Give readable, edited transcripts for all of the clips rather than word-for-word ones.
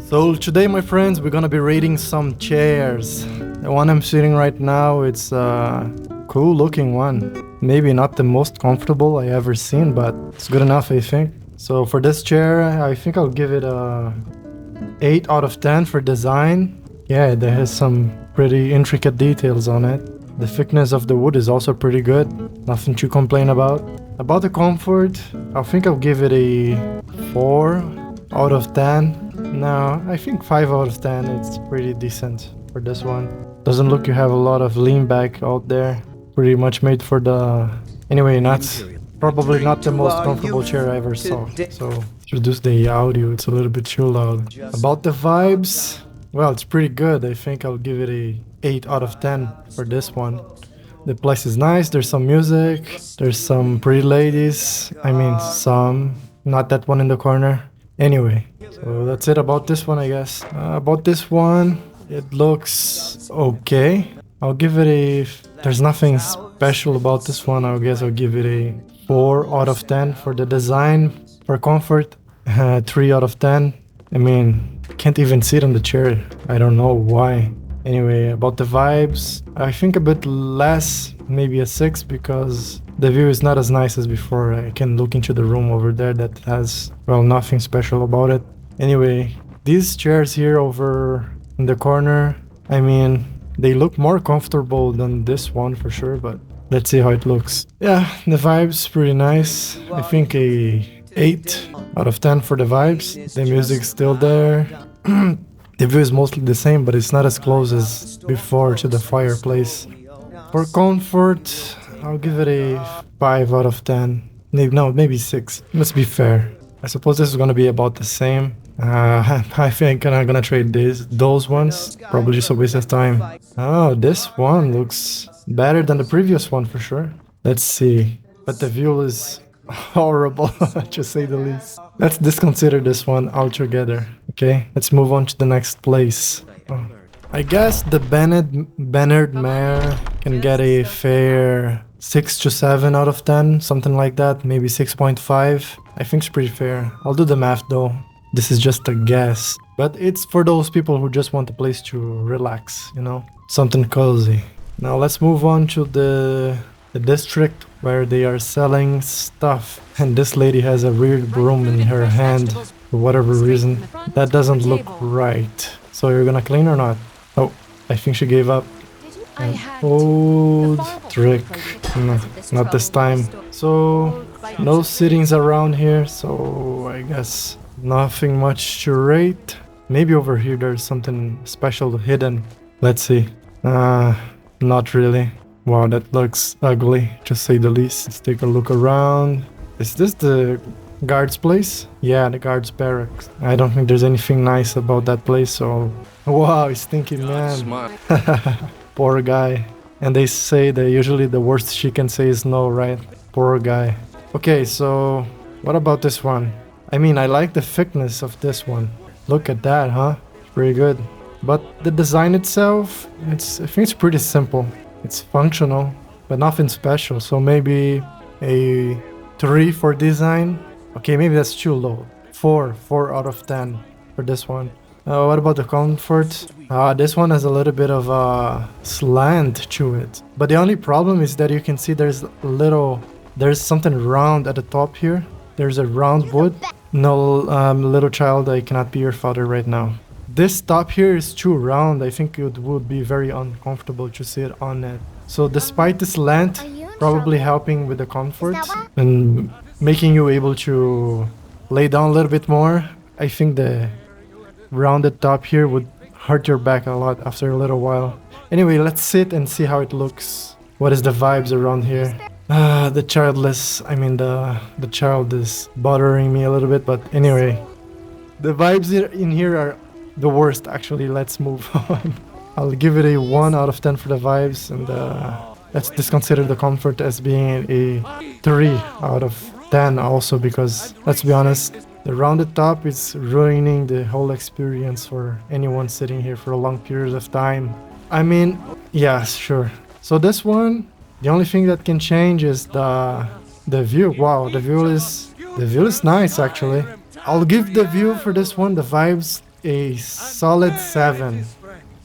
So today, my friends, we're gonna be rating some chairs. The one I'm sitting right now, it's a cool looking one. Maybe not the most comfortable I ever seen, but it's good enough, I think. So for this chair, I think I'll give it a 8 out of 10 for design. Yeah, it has some pretty intricate details on it. The thickness of the wood is also pretty good. Nothing to complain about. About the comfort, I think I'll give it a 4 out of 10. No, I think 5 out of 10. It's pretty decent for this one. Doesn't look you have a lot of lean back out there. Pretty much made for the... Anyway, probably not the most comfortable chair I ever saw. So, reduce the audio, it's a little bit too loud. About the vibes, well, it's pretty good. I think I'll give it a 8 out of 10 for this one. The place is nice, there's some music, there's some pretty ladies. I mean, some, not that one in the corner. Anyway, so that's it about this one, I guess. About this one, it looks okay. I'll give it a... There's nothing special about this one. I guess I'll give it a 4 out of 10 for the design. For comfort, 3 out of 10. I mean, can't even sit on the chair. I don't know why. Anyway, about the vibes, I think a bit less, maybe a 6, because the view is not as nice as before. I can look into the room over there that has, well, nothing special about it. Anyway, these chairs here over in the corner, I mean, they look more comfortable than this one for sure, but let's see how it looks. Yeah, the vibes pretty nice. I think a 8 out of 10 for the vibes. The music's still there. The view is mostly the same, but it's not as close as before to the fireplace. For comfort, I'll give it a 5 out of 10. No, maybe 6. Let's be fair. I suppose this is gonna be about the same. I think I'm gonna trade those ones. Probably just a waste of time. Oh, this one looks better than the previous one for sure. Let's see. But the view is horrible, to say the least. Let's disconsider this one altogether. Okay, let's move on to the next place. Oh. I guess the Bernard Mare can get a fair 6 to 7 out of 10, something like that, maybe 6.5. I think it's pretty fair. I'll do the math though. This is just a guess. But it's for those people who just want a place to relax, you know? Something cozy. Now let's move on to the district where they are selling stuff. And this lady has a weird broom in her hand for whatever reason. That doesn't look right. So you're gonna clean or not? Oh, I think she gave up. Old trick. No, not this time. So, no sittings around here, so I guess nothing much to rate. Maybe over here there's something special hidden. Let's see. Not really. Wow, that looks ugly, to say the least. Let's take a look around. Is this the guard's place? Yeah, the guard's barracks. I don't think there's anything nice about that place, so... Wow, stinky man. Poor guy. And they say that usually the worst she can say is no, right? Poor guy. Okay, so... What about this one? I mean, I like the thickness of this one. Look at that, huh? Pretty good. But the design itself, I think it's pretty simple. It's functional, but nothing special. So maybe a 3 for design. Okay, maybe that's too low. 4 out of 10 for this one. What about the comfort? This one has a little bit of a slant to it. But the only problem is that you can see there's something round at the top here. There's a round wood. No, little child, I cannot be your father right now. This top here is too round. I think it would be very uncomfortable to sit on it. So despite this slant probably helping with the comfort and making you able to lay down a little bit more, I think the rounded top here would hurt your back a lot after a little while. Anyway, let's sit and see how it looks. What is the vibes around here? The child is bothering me a little bit, but anyway. The vibes in here are the worst, actually. Let's move on. I'll give it a 1 out of 10 for the vibes, and let's disconsider the comfort as being a 3 out of 10 also, because, let's be honest, the rounded top is ruining the whole experience for anyone sitting here for a long period of time. I mean, yeah, sure. So this one, the only thing that can change is the view. Wow, the view is nice, actually. I'll give the view for this one, the vibes, a solid 7.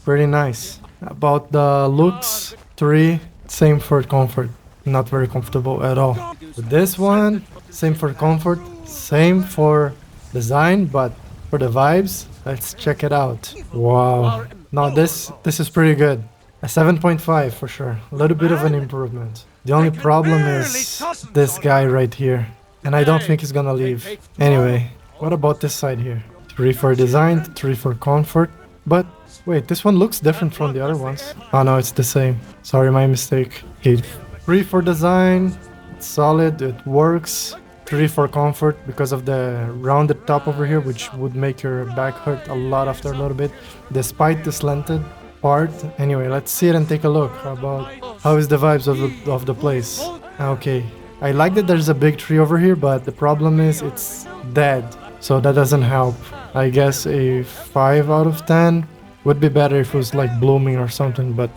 Pretty nice. About the looks, 3. Same for comfort. Not very comfortable at all. With this one, same for comfort, same for design, but for the vibes, let's check it out. Wow. No, this is pretty good. A 7.5 for sure. A little bit of an improvement. The only problem is this guy right here. And I don't think he's gonna leave. Anyway, what about this side here? 3 for design, 3 for comfort. But wait, this one looks different from the other ones. Oh no, it's the same. Sorry, my mistake. Okay, 3 for design. It's solid, it works. 3 for comfort because of the rounded top over here, which would make your back hurt a lot after a little bit, despite the slanted part. Anyway, let's see it and take a look about how is the vibes of the place. Okay, I like that there's a big tree over here, but the problem is it's dead, so that doesn't help. I guess a 5 out of 10 would be better if it was like blooming or something, but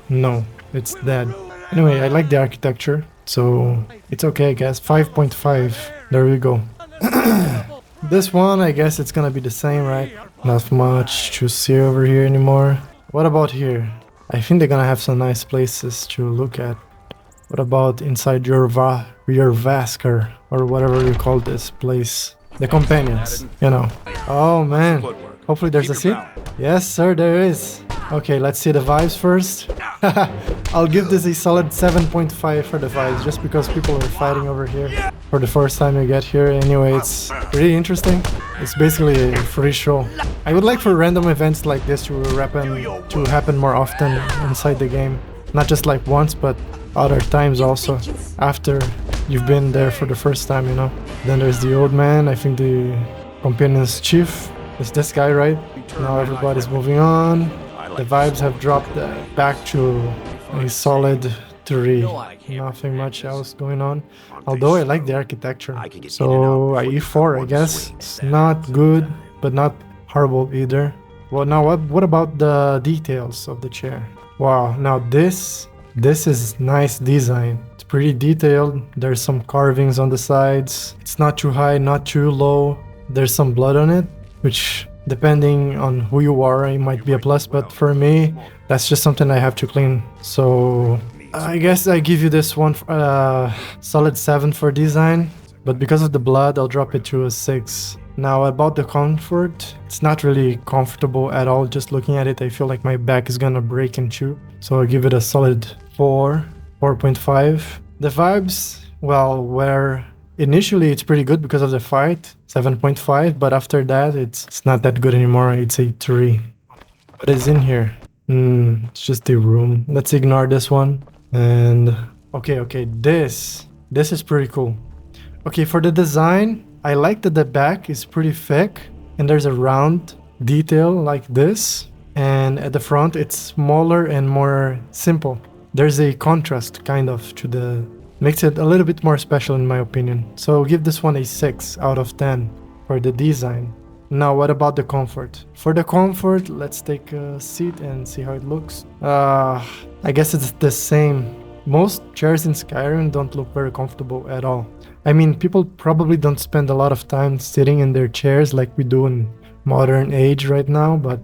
no, it's dead. Anyway, I like the architecture, so it's okay, I guess. 5.5, there we go. This one, I guess it's gonna be the same, right? Not much to see over here anymore. What about here? I think they're gonna have some nice places to look at. What about inside your Vasker, or whatever you call this place? The companions, you know. Oh man, hopefully there's a seat. Yes sir, there is. Okay, let's see the vibes first. I'll give this a solid 7.5 for the vibes, just because people are fighting over here for the first time you get here. Anyway, it's really interesting. It's basically a free show. I would like for random events like this to happen more often inside the game. Not just like once, but other times also, after you've been there for the first time, you know. Then there's the old man, I think the companion's chief is this guy, right? Now everybody's moving on. The vibes have dropped back to a solid 3. Nothing much else going on. Although I like the architecture. So a E4, I guess. It's not good, but not horrible either. Well, now what about the details of the chair? Wow, now this is nice design. It's pretty detailed. There's some carvings on the sides. It's not too high, not too low. There's some blood on it, which depending on who you are, it might be a plus, but for me, that's just something I have to clean. So I guess I give you this one solid 7 for design, but because of the blood, I'll drop it to a 6. Now about the comfort, it's not really comfortable at all. Just looking at it, I feel like my back is gonna break in two. So I'll give it a solid 4.5. The vibes, well, where initially it's pretty good because of the fight, 7.5, but after that it's not that good anymore. It's a 3. What is in here? It's just the room. Let's ignore this one. And okay, this is pretty cool. Okay, for the design, I like that the back is pretty thick and there's a round detail like this, and at the front it's smaller and more simple. There's a contrast kind of to the, makes it a little bit more special in my opinion. So I'll give this one a 6 out of 10 for the design. Now what about the comfort? For the comfort, let's take a seat and see how it looks. I guess it's the same. Most chairs in Skyrim don't look very comfortable at all. I mean, people probably don't spend a lot of time sitting in their chairs like we do in modern age right now, but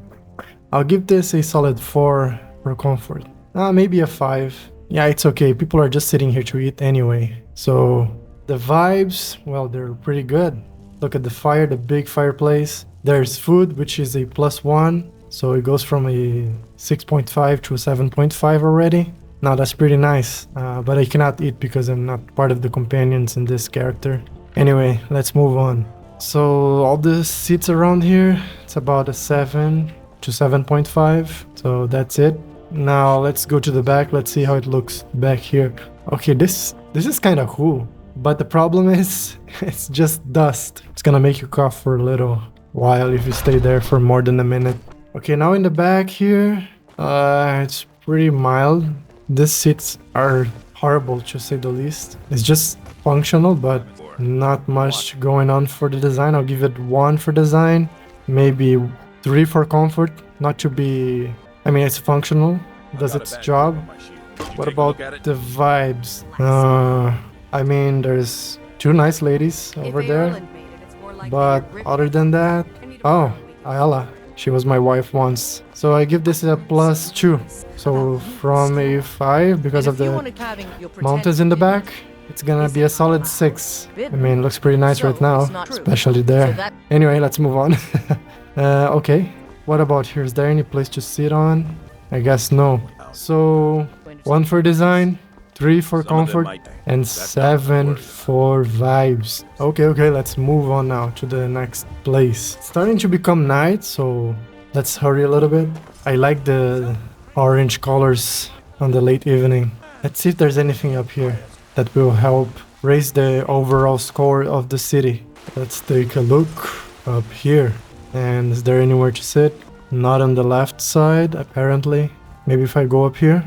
I'll give this a solid 4 for comfort. Maybe a 5. Yeah, it's okay. People are just sitting here to eat anyway. So the vibes, well, they're pretty good. Look at the fire, the big fireplace. There's food, which is a +1. So it goes from a 6.5 to a 7.5 already. Now that's pretty nice, but I cannot eat because I'm not part of the companions in this character. Anyway, let's move on. So all the seats around here, it's about a 7 to 7.5. So that's it. Now let's go to the back. Let's see how it looks back here. Okay, this is kind of cool, but the problem is it's just dust. It's gonna make you cough for a little while if you stay there for more than a minute. Okay, now in the back here, it's pretty mild. These seats are horrible to say the least. It's just functional, but not much going on for the design. I'll give it 1 for design, maybe 3 for comfort. Not to be, I mean, it's functional, does its job. What about the vibes? I mean, there's 2 nice ladies over there, but other than that, oh, Ayala, She was my wife once. So I give this a +2. So from a 5, because of the mountains in the back, it's gonna be a solid 6. I mean, it looks pretty nice right now, especially there. Anyway, let's move on. Okay, what about here? Is there any place to sit on? I guess no. So 1 for design, 3 for comfort, and 7 for vibes. Okay, let's move on now to the next place. It's starting to become night, so let's hurry a little bit. I like the orange colors on the late evening. Let's see if there's anything up here that will help raise the overall score of the city. Let's take a look up here. And is there anywhere to sit? Not on the left side, apparently. Maybe if I go up here?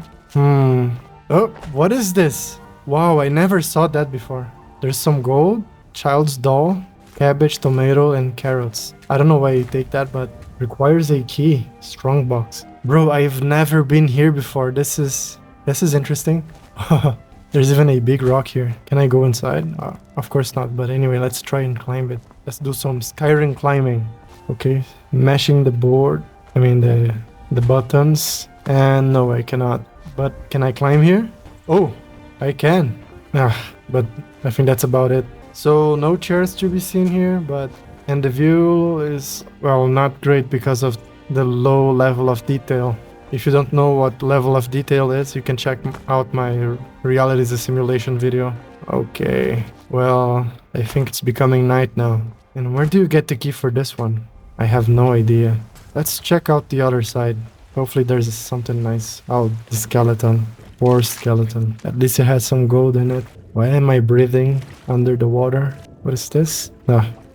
Oh, what is this? Wow, I never saw that before. There's some gold, child's doll, cabbage, tomato, and carrots. I don't know why you take that, but requires a key. Strong box. Bro, I've never been here before. This is interesting. There's even a big rock here. Can I go inside? Of course not, but anyway, let's try and climb it. Let's do some Skyrim climbing. Okay, mashing the board. I mean the buttons. And no, I cannot. But can I climb here? Oh, I can. But I think that's about it. So no chairs to be seen here, and the view is, well, not great because of the low level of detail. If you don't know what level of detail is, you can check out my reality is a simulation video. Okay, well, I think it's becoming night now. And where do you get the key for this one? I have no idea. Let's check out the other side. Hopefully there's something nice. Oh, the skeleton. Poor skeleton. At least it has some gold in it. Why am I breathing under the water? What is this?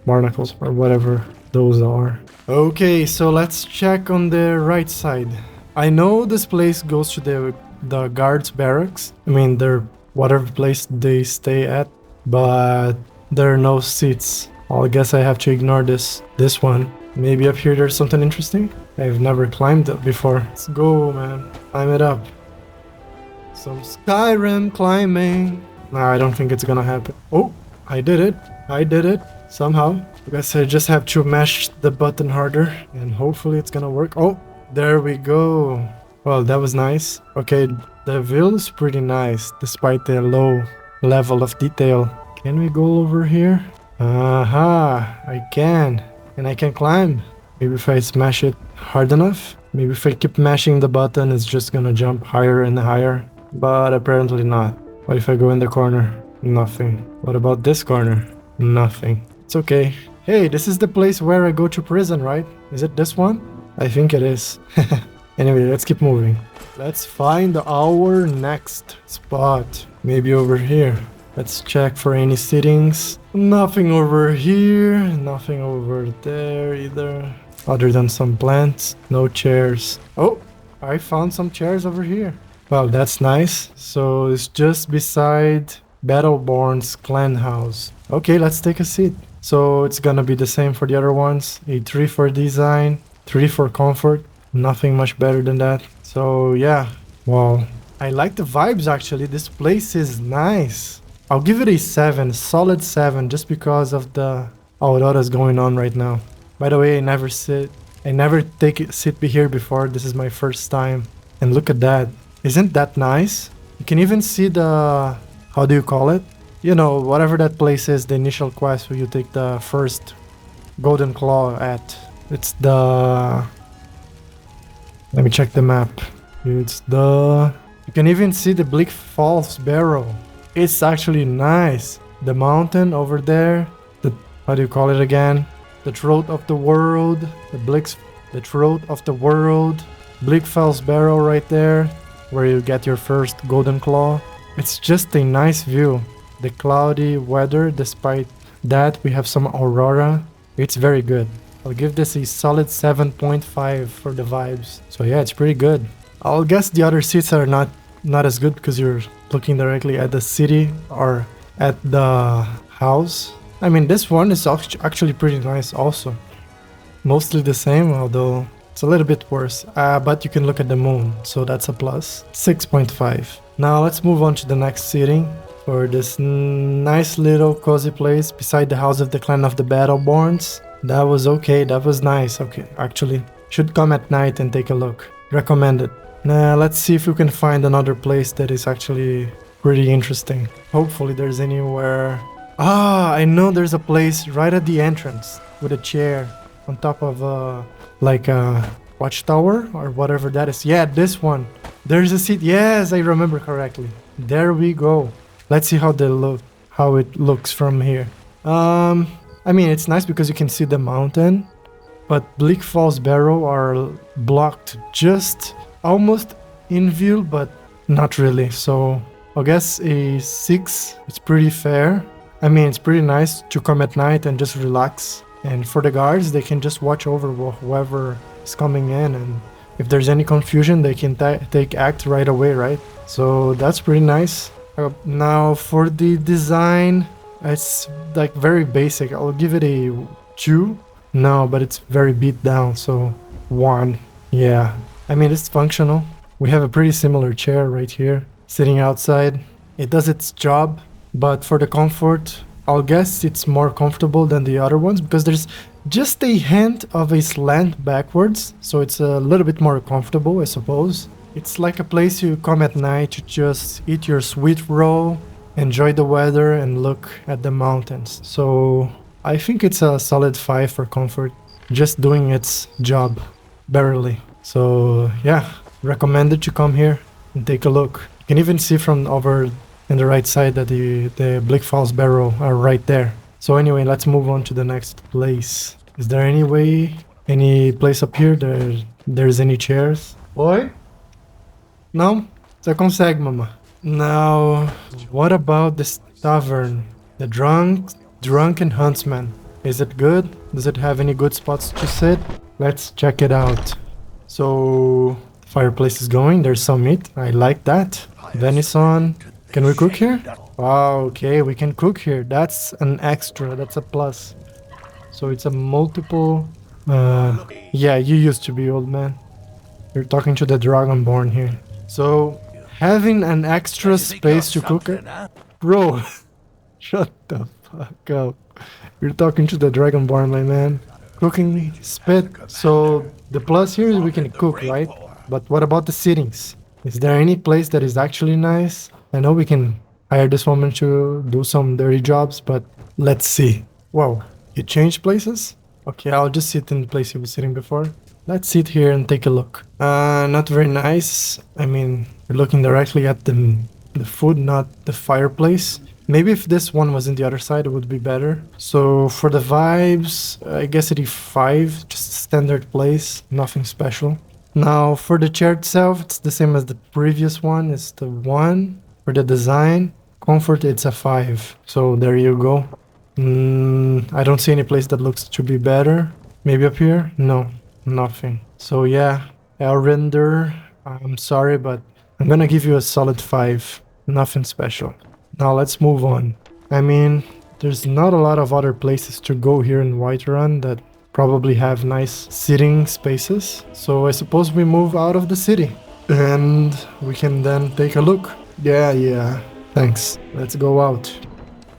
Barnacles or whatever those are. Okay, so let's check on the right side. I know this place goes to the guards barracks. I mean, they're whatever place they stay at, but there are no seats. I guess I have to ignore this one. Maybe up here there's something interesting? I've never climbed it before. Let's go, man. Climb it up. Some Skyrim climbing. Nah, I don't think it's gonna happen. Oh, I did it. I did it. Somehow. I guess I just have to mash the button harder and hopefully it's gonna work. Oh, there we go. Well, that was nice. Okay, the view is pretty nice despite the low level of detail. Can we go over here? Aha, I can. And I can climb. Maybe if I smash it hard enough. Maybe if I keep mashing the button, it's just gonna jump higher and higher. But apparently not. What if I go in the corner? Nothing. What about this corner? Nothing. It's okay. Hey, this is the place where I go to prison, right? Is it this one? I think it is. Anyway, let's keep moving. Let's find our next spot. Maybe over here. Let's check for any sittings. Nothing over here. Nothing over there either. Other than some plants. No chairs. Oh, I found some chairs over here. Well, that's nice. So it's just beside Battleborn's clan house. Okay, let's take a seat. So it's gonna be the same for the other ones. A 3 for design, 3 for comfort. Nothing much better than that. So yeah, well, I like the vibes actually. This place is nice. I'll give it a 7, solid 7, just because of the auroras going on right now. By the way, I never sit here before. This is my first time. And look at that. Isn't that nice? You can even see the, how do you call it? You know, whatever that place is, the initial quest where you take the first golden claw at. It's the, let me check the map. It's the, you can even see the Bleak Falls barrow. It's actually nice. The mountain over there, the, how do you call it again? The throat of the world, the throat of the world, Bleak Falls barrow right there, where you get your first golden claw. It's just a nice view. The cloudy weather, despite that we have some aurora. It's very good. I'll give this a solid 7.5 for the vibes. So yeah, it's pretty good. I'll guess the other seats are not as good because you're looking directly at the city or at the house. I mean, this one is actually pretty nice also. Mostly the same, although it's a little bit worse. But you can look at the moon, so that's a plus. 6.5. Now let's move on to the next seating for this nice little cozy place beside the house of the clan of the Battleborns. That was okay, that was nice. Okay, actually, Should come at night and take a look. Recommended. Nah, let's see if we can find another place that is actually pretty interesting. Hopefully there's anywhere... Ah, I know there's a place right at the entrance with a chair on top of like a watchtower or whatever that is. Yeah, this one. There's a seat. Yes, I remember correctly. There we go. Let's see how it looks from here. I mean, it's nice because you can see the mountain, but Bleak Falls Barrow are blocked just almost in view, but not really. So I guess a 6, it's pretty fair. I mean, it's pretty nice to come at night and just relax. And for the guards, they can just watch over whoever is coming in. And if there's any confusion, they can take act right away, right? So that's pretty nice. Now for the design, it's like very basic. I'll give it a 2. No, but it's very beat down. So 1. Yeah. I mean, it's functional. We have a pretty similar chair right here sitting outside. It does its job. But for the comfort, I'll guess it's more comfortable than the other ones because there's just a hint of a slant backwards. So it's a little bit more comfortable, I suppose. It's like a place you come at night to just eat your sweet roll, enjoy the weather and look at the mountains. So I think it's a solid 5 for comfort. Just doing its job, barely. So yeah, recommended to come here and take a look. You can even see from over in the right side that the Bleak Falls Barrow are right there. So anyway, let's move on to the next place. Is there any place up here there's any chairs? Oi? Não? Você consegue, mama. Now, what about this tavern? The Drunken Huntsman. Is it good? Does it have any good spots to sit? Let's check it out. So, fireplace is going. There's some meat. I like that. Venison. Can we cook here? Wow, okay, we can cook here. That's an extra, that's a plus. So it's a multiple... yeah, you used to be, old man. You're talking to the Dragonborn here. So, having an extra space to cook it... Bro, shut the fuck up. You're talking to the Dragonborn, my man. Cooking spit. So, the plus here is we can cook, right? But what about the sittings? Is there any place that is actually nice? I know we can hire this woman to do some dirty jobs, but let's see. Whoa, you changed places? Okay, I'll just sit in the place you were sitting before. Let's sit here and take a look. Not very nice. I mean, you're looking directly at the food, not the fireplace. Maybe if this one was in the other side, it would be better. So for the vibes, I guess it is 5, just standard place, nothing special. Now for the chair itself, it's the same as the previous one. It's the 1. For the design, comfort, it's a 5. So there you go. I don't see any place that looks to be better. Maybe up here? No, nothing. So yeah, I'll render. I'm sorry, but I'm gonna give you a solid 5. Nothing special. Now let's move on. I mean, there's not a lot of other places to go here in Whiterun that probably have nice sitting spaces. So I suppose we move out of the city. And we can then take a look. Yeah, thanks. Let's go out.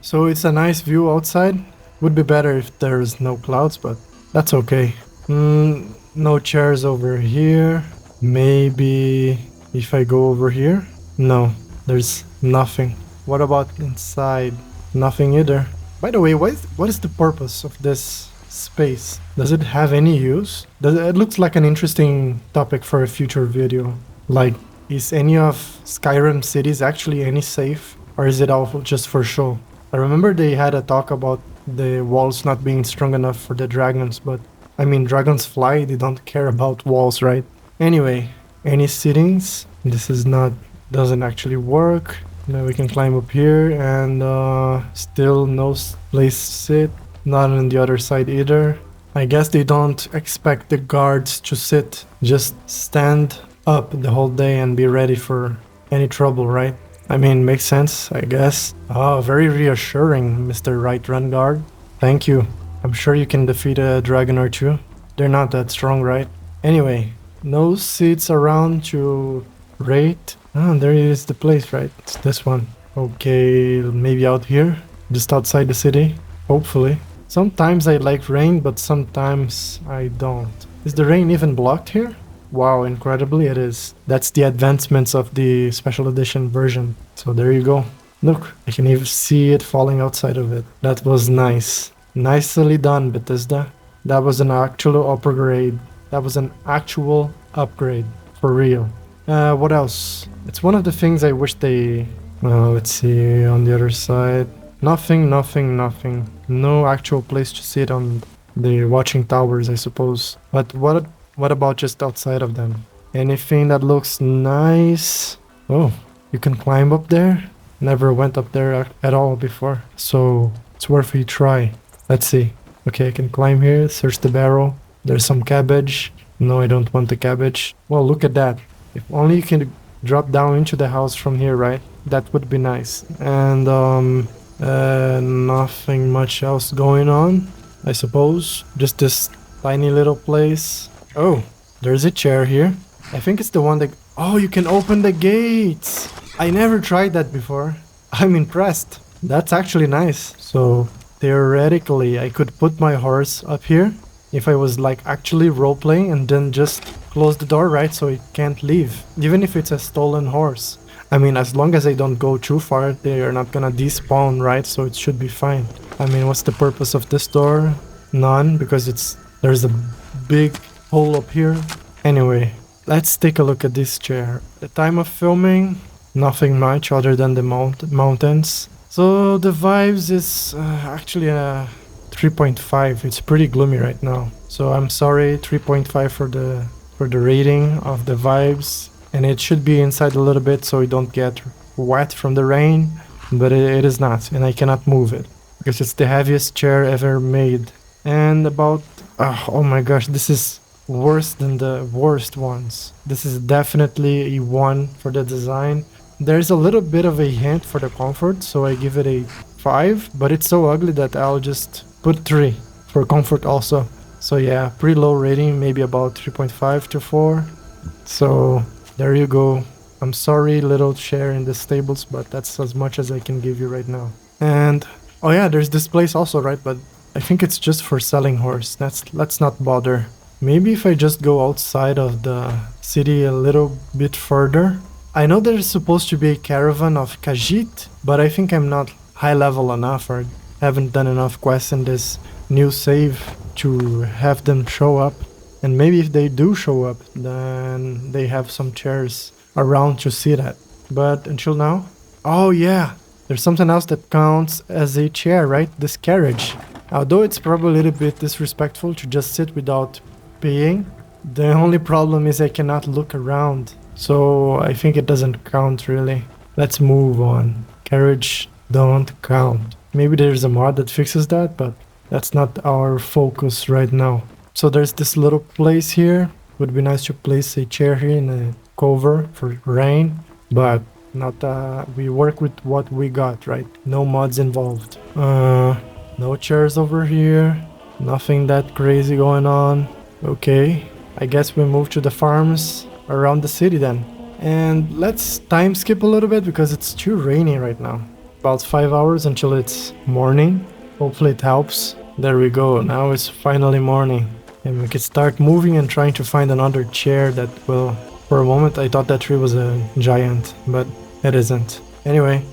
So it's a nice view outside. Would be better if there's no clouds, but that's okay. No chairs over here. Maybe if I go over here? No, there's nothing. What about inside? Nothing either. By the way, what is the purpose of this space? Does it have any use? It looks like an interesting topic for a future video. Like, is any of Skyrim cities actually any safe? Or is it all just for show? I remember they had a talk about the walls not being strong enough for the dragons, but I mean, dragons fly, they don't care about walls, right? Anyway, any sittings? This is doesn't actually work. Now we can climb up here and still no place to sit. Not on the other side either. I guess they don't expect the guards to sit. Just stand up the whole day and be ready for any trouble, right? I mean, makes sense, I guess. Oh, very reassuring, Mr. Whiterun guard. Thank you. I'm sure you can defeat a dragon or two. They're not that strong, right? Anyway, no seats around to rate. Oh, there is the place, right? It's this one. Okay, maybe out here. Just outside the city. Hopefully. Sometimes I like rain, but sometimes I don't. Is the rain even blocked here? Wow, incredibly it is. That's the advancements of the special edition version. So there you go. Look, I can even see it falling outside of it. That was nice. Nicely done, Bethesda. That was an actual upgrade. That was an actual upgrade. For real. What else? It's one of the things I wish they... let's see, on the other side. Nothing. No actual place to sit on the watching towers, I suppose. But what about just outside of them? Anything that looks nice? Oh, you can climb up there? Never went up there at all before, so it's worth a try. Let's see. Okay, I can climb here, search the barrel. There's some cabbage. No, I don't want the cabbage. Well, look at that. If only you can drop down into the house from here, right? That would be nice. And nothing much else going on, I suppose. Just this tiny little place. Oh, there's a chair here. I think it's the one that... Oh, you can open the gates! I never tried that before. I'm impressed. That's actually nice. So, theoretically, I could put my horse up here if I was like actually role-playing and then just close the door, right? So it can't leave. Even if it's a stolen horse. I mean, as long as I don't go too far, they are not gonna despawn, right? So it should be fine. I mean, what's the purpose of this door? None, because there's a big hole up here. Anyway, let's take a look at this chair. The time of filming, nothing much other than the mountains. So the vibes is actually a 3.5. It's pretty gloomy right now. So I'm sorry, 3.5 for the rating of the vibes. And it should be inside a little bit so we don't get wet from the rain. But it is not, and I cannot move it. Because it's the heaviest chair ever made. And about... oh my gosh, this is worse than the worst ones. This is definitely a 1 for the design. There's a little bit of a hint for the comfort, so I give it a 5. But it's so ugly that I'll just put 3 for comfort also. So yeah, pretty low rating, maybe about 3.5 to 4. So there you go. I'm sorry, little chair in the stables, but that's as much as I can give you right now. And oh yeah, there's this place also, right? But I think it's just for selling horse. Let's not bother. Maybe if I just go outside of the city a little bit further. I know there's supposed to be a caravan of Khajiit, but I think I'm not high level enough or haven't done enough quests in this new save to have them show up. And maybe if they do show up, then they have some chairs around to see that. But until now... Oh yeah, there's something else that counts as a chair, right? This carriage. Although it's probably a little bit disrespectful to just sit without paying, the only problem is I cannot look around. So I think it doesn't count really. Let's move on. Carriage don't count. Maybe there's a mod that fixes that, but that's not our focus right now. So there's this little place here. Would be nice to place a chair here in a cover for rain, but not we work with what we got, right? No mods involved. No chairs over here. Nothing that crazy going on. Okay, I guess we move to the farms around the city then. And let's time skip a little bit because it's too rainy right now. About 5 hours until it's morning. Hopefully it helps. There we go, now it's finally morning. And we can start moving and trying to find another chair that will... For a moment I thought that tree was a giant, but it isn't. Anyway,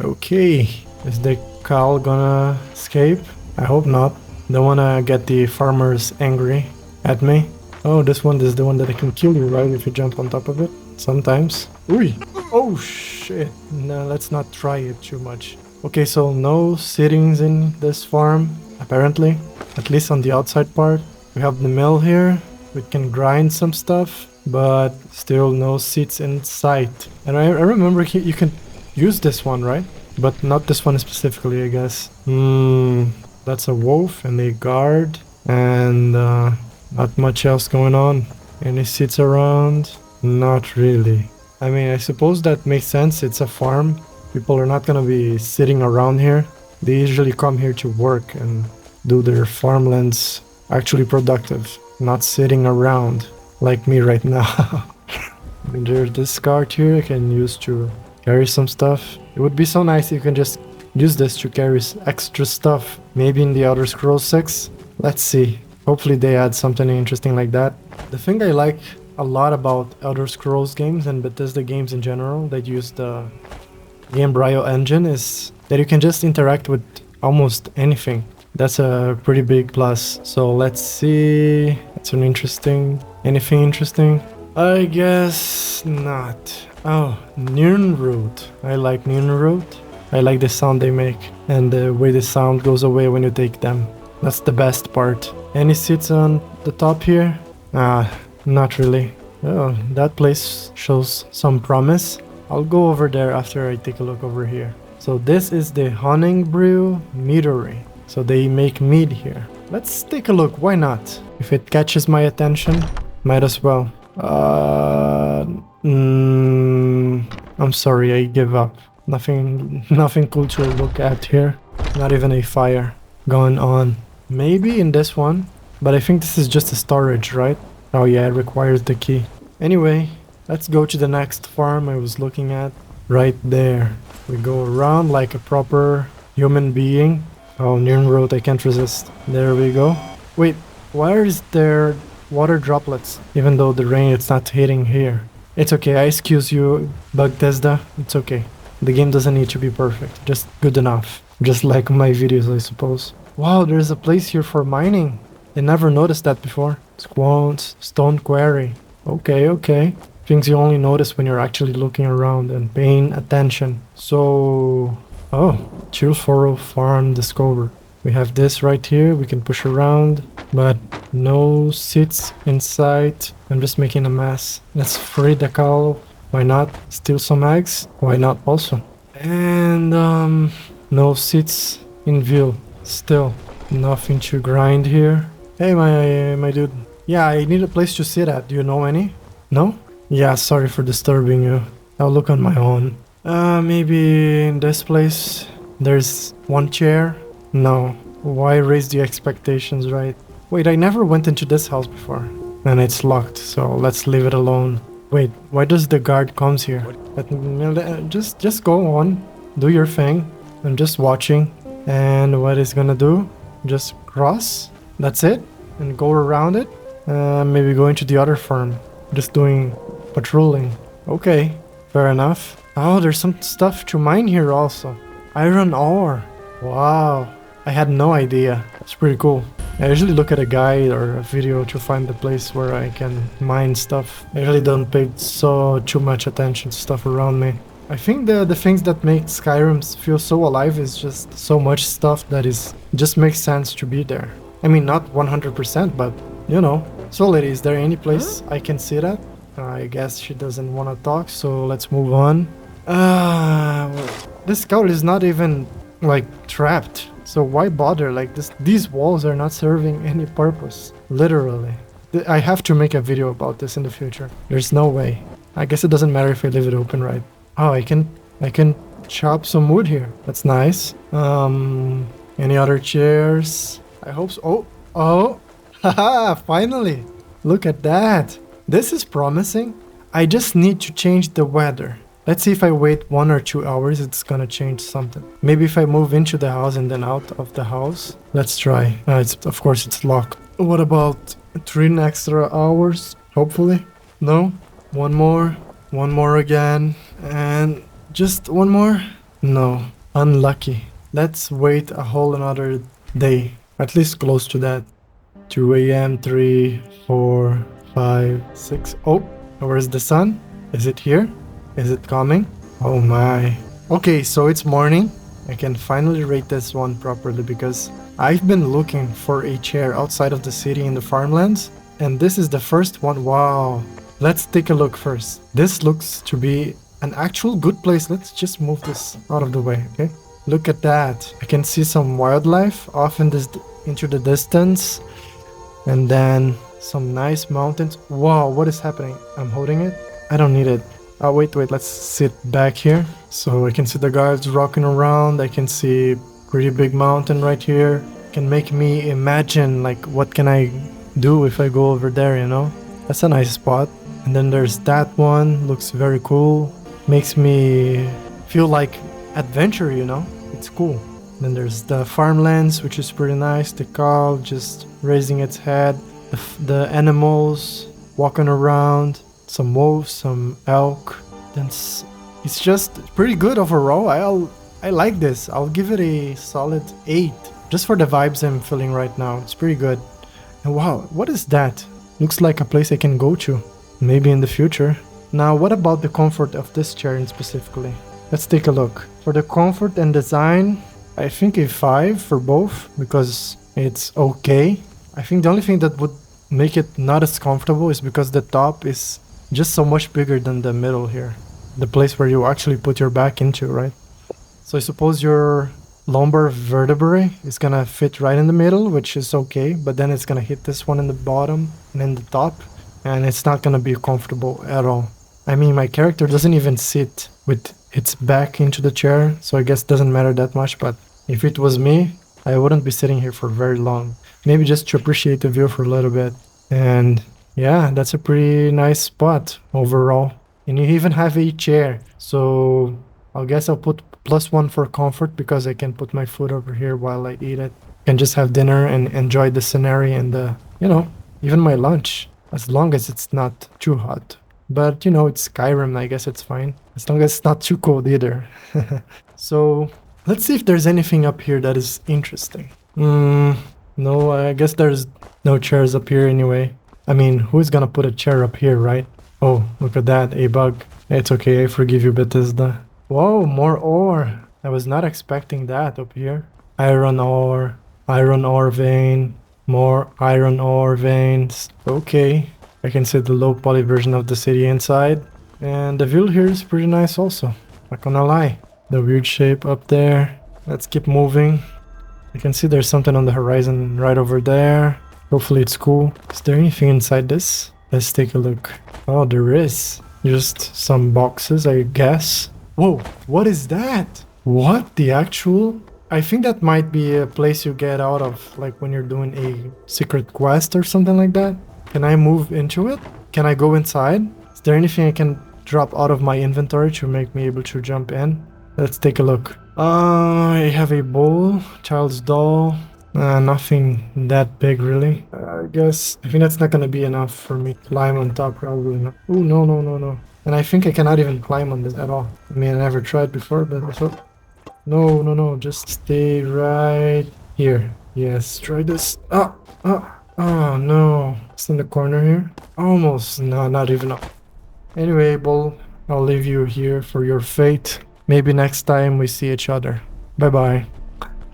okay. Is the cow gonna escape? I hope not. Don't wanna get the farmers angry at me. Oh, this one is the one that I can kill you, right? If you jump on top of it. Sometimes. Ui! Oh shit. No, let's not try it too much. Okay, so no sittings in this farm, apparently. At least on the outside part. We have the mill here. We can grind some stuff, but still no seats in sight. And I remember you can use this one, right? But not this one specifically, I guess. That's a wolf and a guard. And not much else going on. Any seats around? Not really. I mean, I suppose that makes sense. It's a farm. People are not gonna be sitting around here. They usually come here to work and do their farmlands actually productive. Not sitting around like me right now. And there's this cart here I can use to carry some stuff. It would be so nice if you can just use this to carry extra stuff. Maybe in the Elder Scrolls 6. Let's see. Hopefully they add something interesting like that. The thing I like a lot about Elder Scrolls games and Bethesda games in general that use the Gamebryo engine is that you can just interact with almost anything. That's a pretty big plus. So let's see. It's an interesting... Anything interesting? I guess not. Oh, Nirnroot. I like Nirnroot. I like the sound they make and the way the sound goes away when you take them. That's the best part. Any seats on the top here? Not really. Oh, that place shows some promise. I'll go over there after I take a look over here. So this is the Honningbrew Meadery. So they make mead here. Let's take a look, why not? If it catches my attention, might as well. I'm sorry, I give up. Nothing cool to look at here. Not even a fire going on. Maybe in this one, but I think this is just a storage, right? Oh yeah, it requires the key. Anyway, let's go to the next farm I was looking at. Right there. We go around like a proper human being. Oh, Nirnroot, I can't resist. There we go. Wait, why is there water droplets? Even though the rain, it's not hitting here. It's okay, I excuse you, Bethesda. It's okay. The game doesn't need to be perfect. Just good enough. Just like my videos, I suppose. Wow, there's a place here for mining. I never noticed that before. Squones, stone quarry. Okay. Things you only notice when you're actually looking around and paying attention. So... Oh, Chillforo Farm discovered. We have this right here, we can push around, but no seats inside. I'm just making a mess. Let's free the cow. Why not? Steal some eggs? Why not also? And no seats in view. Still nothing to grind here. Hey my dude. Yeah, I need a place to sit at. Do you know any? No? Yeah, sorry for disturbing you. I'll look on my own. Maybe in this place there's one chair? No. Why raise the expectations, right? Wait, I never went into this house before. And it's locked, so let's leave it alone. Wait, why does the guard comes here? But just go on. Do your thing. I'm just watching. And what it's gonna do? Just cross. That's it. And go around it. Maybe go into the other farm. Just doing patrolling. Okay, fair enough. Oh, there's some stuff to mine here also. Iron ore. Wow. I had no idea. It's pretty cool. I usually look at a guide or a video to find the place where I can mine stuff. I really don't pay too much attention to stuff around me. I think the things that make Skyrim feel so alive is just so much stuff that just makes sense to be there. I mean, not 100%, but you know. So lady, is there any place I can sit at? I guess she doesn't want to talk, so let's move on. This scout is not even like trapped, so why bother? Like these walls are not serving any purpose, literally. I have to make a video about this in the future. There's no way. I guess it doesn't matter if I leave it open, right? Oh, I can chop some wood here. That's nice. Any other chairs? I hope so. Oh, haha, finally. Look at that. This is promising. I just need to change the weather. Let's see if I wait 1 or 2 hours, it's gonna change something. Maybe if I move into the house and then out of the house. Let's try. Of course it's locked. What about 3 extra hours? Hopefully. No? One more again. And just one more? No. Unlucky. Let's wait a whole another day. At least close to that. 2 a.m., 3, 4, 5, 6. Oh, where's the sun? Is it here? Is it coming? Oh my. Okay, so it's morning. I can finally rate this one properly because I've been looking for a chair outside of the city in the farmlands. And this is the first one. Wow. Let's take a look first. This looks to be an actual good place. Let's just move this out of the way, okay? Look at that. I can see some wildlife off into the distance. And then some nice mountains. Wow, what is happening? I'm holding it. I don't need it. Oh, wait, let's sit back here. So I can see the guards rocking around. I can see pretty big mountain right here. Can make me imagine, like, what can I do if I go over there, you know? That's a nice spot. And then there's that one. Looks very cool. Makes me feel like adventure, you know? It's cool. Then there's the farmlands, which is pretty nice. The cow just raising its head. The animals walking around. Some wolves, some elk. Then it's just pretty good overall. I like this. I'll give it a solid 8. Just for the vibes I'm feeling right now. It's pretty good. And wow, what is that? Looks like a place I can go to. Maybe in the future. Now, what about the comfort of this chair in specifically? Let's take a look. For the comfort and design, I think a 5 for both because it's okay. I think the only thing that would make it not as comfortable is because the top is just so much bigger than the middle here. The place where you actually put your back into, right? So I suppose your lumbar vertebrae is gonna fit right in the middle, which is okay, but then it's gonna hit this one in the bottom and in the top, and it's not gonna be comfortable at all. I mean, my character doesn't even sit with its back into the chair, so I guess it doesn't matter that much, but if it was me, I wouldn't be sitting here for very long. Maybe just to appreciate the view for a little bit. And yeah, that's a pretty nice spot overall. And you even have a chair, so I guess I'll put +1 for comfort because I can put my food over here while I eat it. I can just have dinner and enjoy the scenery and even my lunch, as long as it's not too hot. But it's Skyrim, I guess it's fine. As long as it's not too cold either. So let's see if there's anything up here that is interesting. No, I guess there's no chairs up here anyway. I mean, who's gonna put a chair up here, right? Oh, look at that, a bug. It's okay, I forgive you, Bethesda. Whoa, more ore. I was not expecting that up here. Iron ore vein, more iron ore veins. Okay, I can see the low poly version of the city inside. And the view here is pretty nice also, not gonna lie. The weird shape up there. Let's keep moving. I can see there's something on the horizon right over there. Hopefully it's cool. Is there anything inside this? Let's take a look. Oh, there is. Just some boxes, I guess. Whoa, what is that? What the actual? I think that might be a place you get out of, like when you're doing a secret quest or something like that. Can I move into it? Can I go inside? Is there anything I can drop out of my inventory to make me able to jump in? Let's take a look. I have a bowl, child's doll. Nothing that big really. I think that's not gonna be enough for me to climb on top, probably not. Oh, no. And I think I cannot even climb on this at all. I mean, I never tried before, but I thought... No, just stay right here. Yes, try this. Oh, no. It's in the corner here. Almost. No, not even up. Anyway, Bull, I'll leave you here for your fate. Maybe next time we see each other. Bye-bye.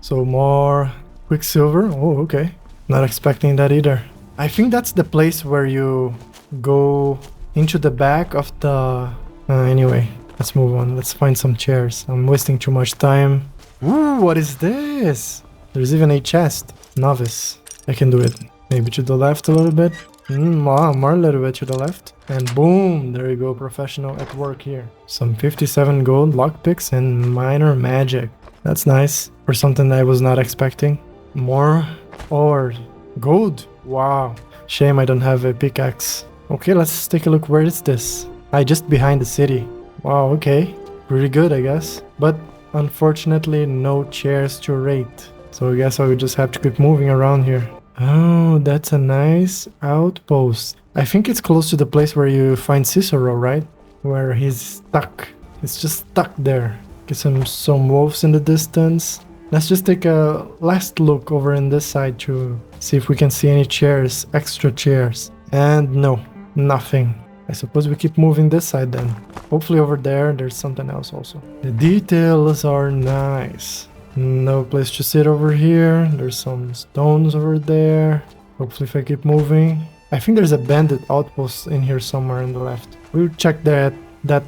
So more Quicksilver. Oh, okay. Not expecting that either. I think that's the place where you go into the back of the... anyway, let's move on. Let's find some chairs. I'm wasting too much time. Ooh, what is this? There's even a chest. Novice. I can do it. Maybe to the left a little bit. More a little bit to the left. And boom, there you go, professional at work here. Some 57 gold lockpicks and minor magic. That's nice. For something I was not expecting. More ore. Gold. Wow. Shame I don't have a pickaxe. Okay, let's take a look. Where is this? Just behind the city. Wow, okay. Pretty good, I guess. But unfortunately, no chairs to rate. So I guess I would just have to keep moving around here. Oh, that's a nice outpost. I think it's close to the place where you find Cicero, right? Where he's stuck. It's just stuck there. Get some wolves in the distance. Let's just take a last look over in this side to see if we can see any chairs, extra chairs. And no, nothing. I suppose we keep moving this side then. Hopefully over there's something else also. The details are nice. No place to sit over here. There's some stones over there. Hopefully if I keep moving. I think there's a bandit outpost in here somewhere on the left. We'll check that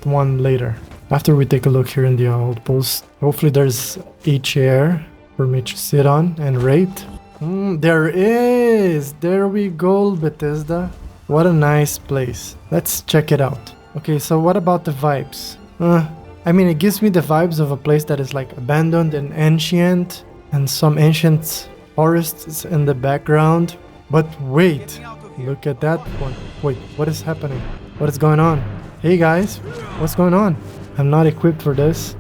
one later. After we take a look here in the outpost. Hopefully there's a chair for me to sit on and rate. There is! There we go, Bethesda. What a nice place. Let's check it out. Okay, so what about the vibes? I mean, it gives me the vibes of a place that is like abandoned and ancient, and some ancient forests in the background. But wait, look at that one. Wait, what is happening? What is going on? Hey guys, what's going on? I'm not equipped for this.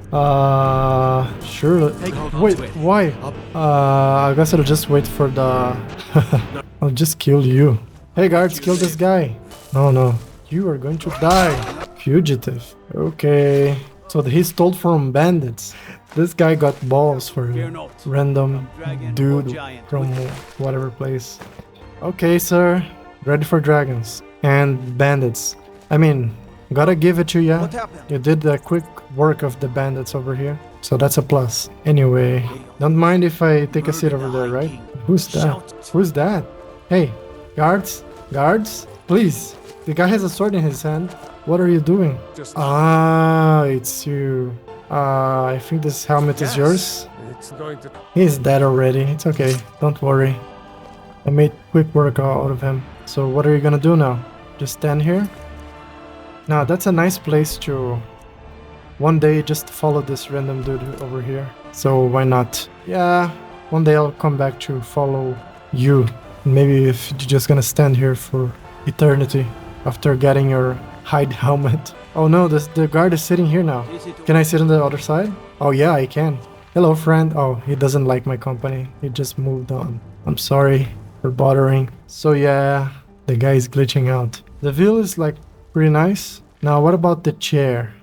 Sure. Wait, why? I guess I'll just wait for the... I'll just kill you. Hey guards, kill this guy. No, no. You are going to die. Fugitive. Okay. So he stole from bandits. This guy got balls for a random dude from whatever place. Okay, sir. Ready for dragons. And bandits. I mean, gotta give it to you. You did the quick work of the bandits over here. So that's a plus. Anyway, don't mind if I take a seat over there, right? Who's that? Who's that? Hey, guards? Guards? Please. The guy has a sword in his hand. What are you doing? Ah, it's you. I think this helmet is yours. He's dead already. It's okay. Don't worry. I made quick work out of him. So what are you gonna do now? Just stand here? Now that's a nice place to one day just follow this random dude over here. So why not? Yeah, one day I'll come back to follow you. Maybe if you're just gonna stand here for eternity after getting your hide helmet. Oh no, the guard is sitting here now. Can I sit on the other side? Oh yeah, I can. Hello friend. Oh, he doesn't like my company. He just moved on. I'm sorry for bothering. So yeah, the guy is glitching out. The view is like pretty nice. Now what about the chair?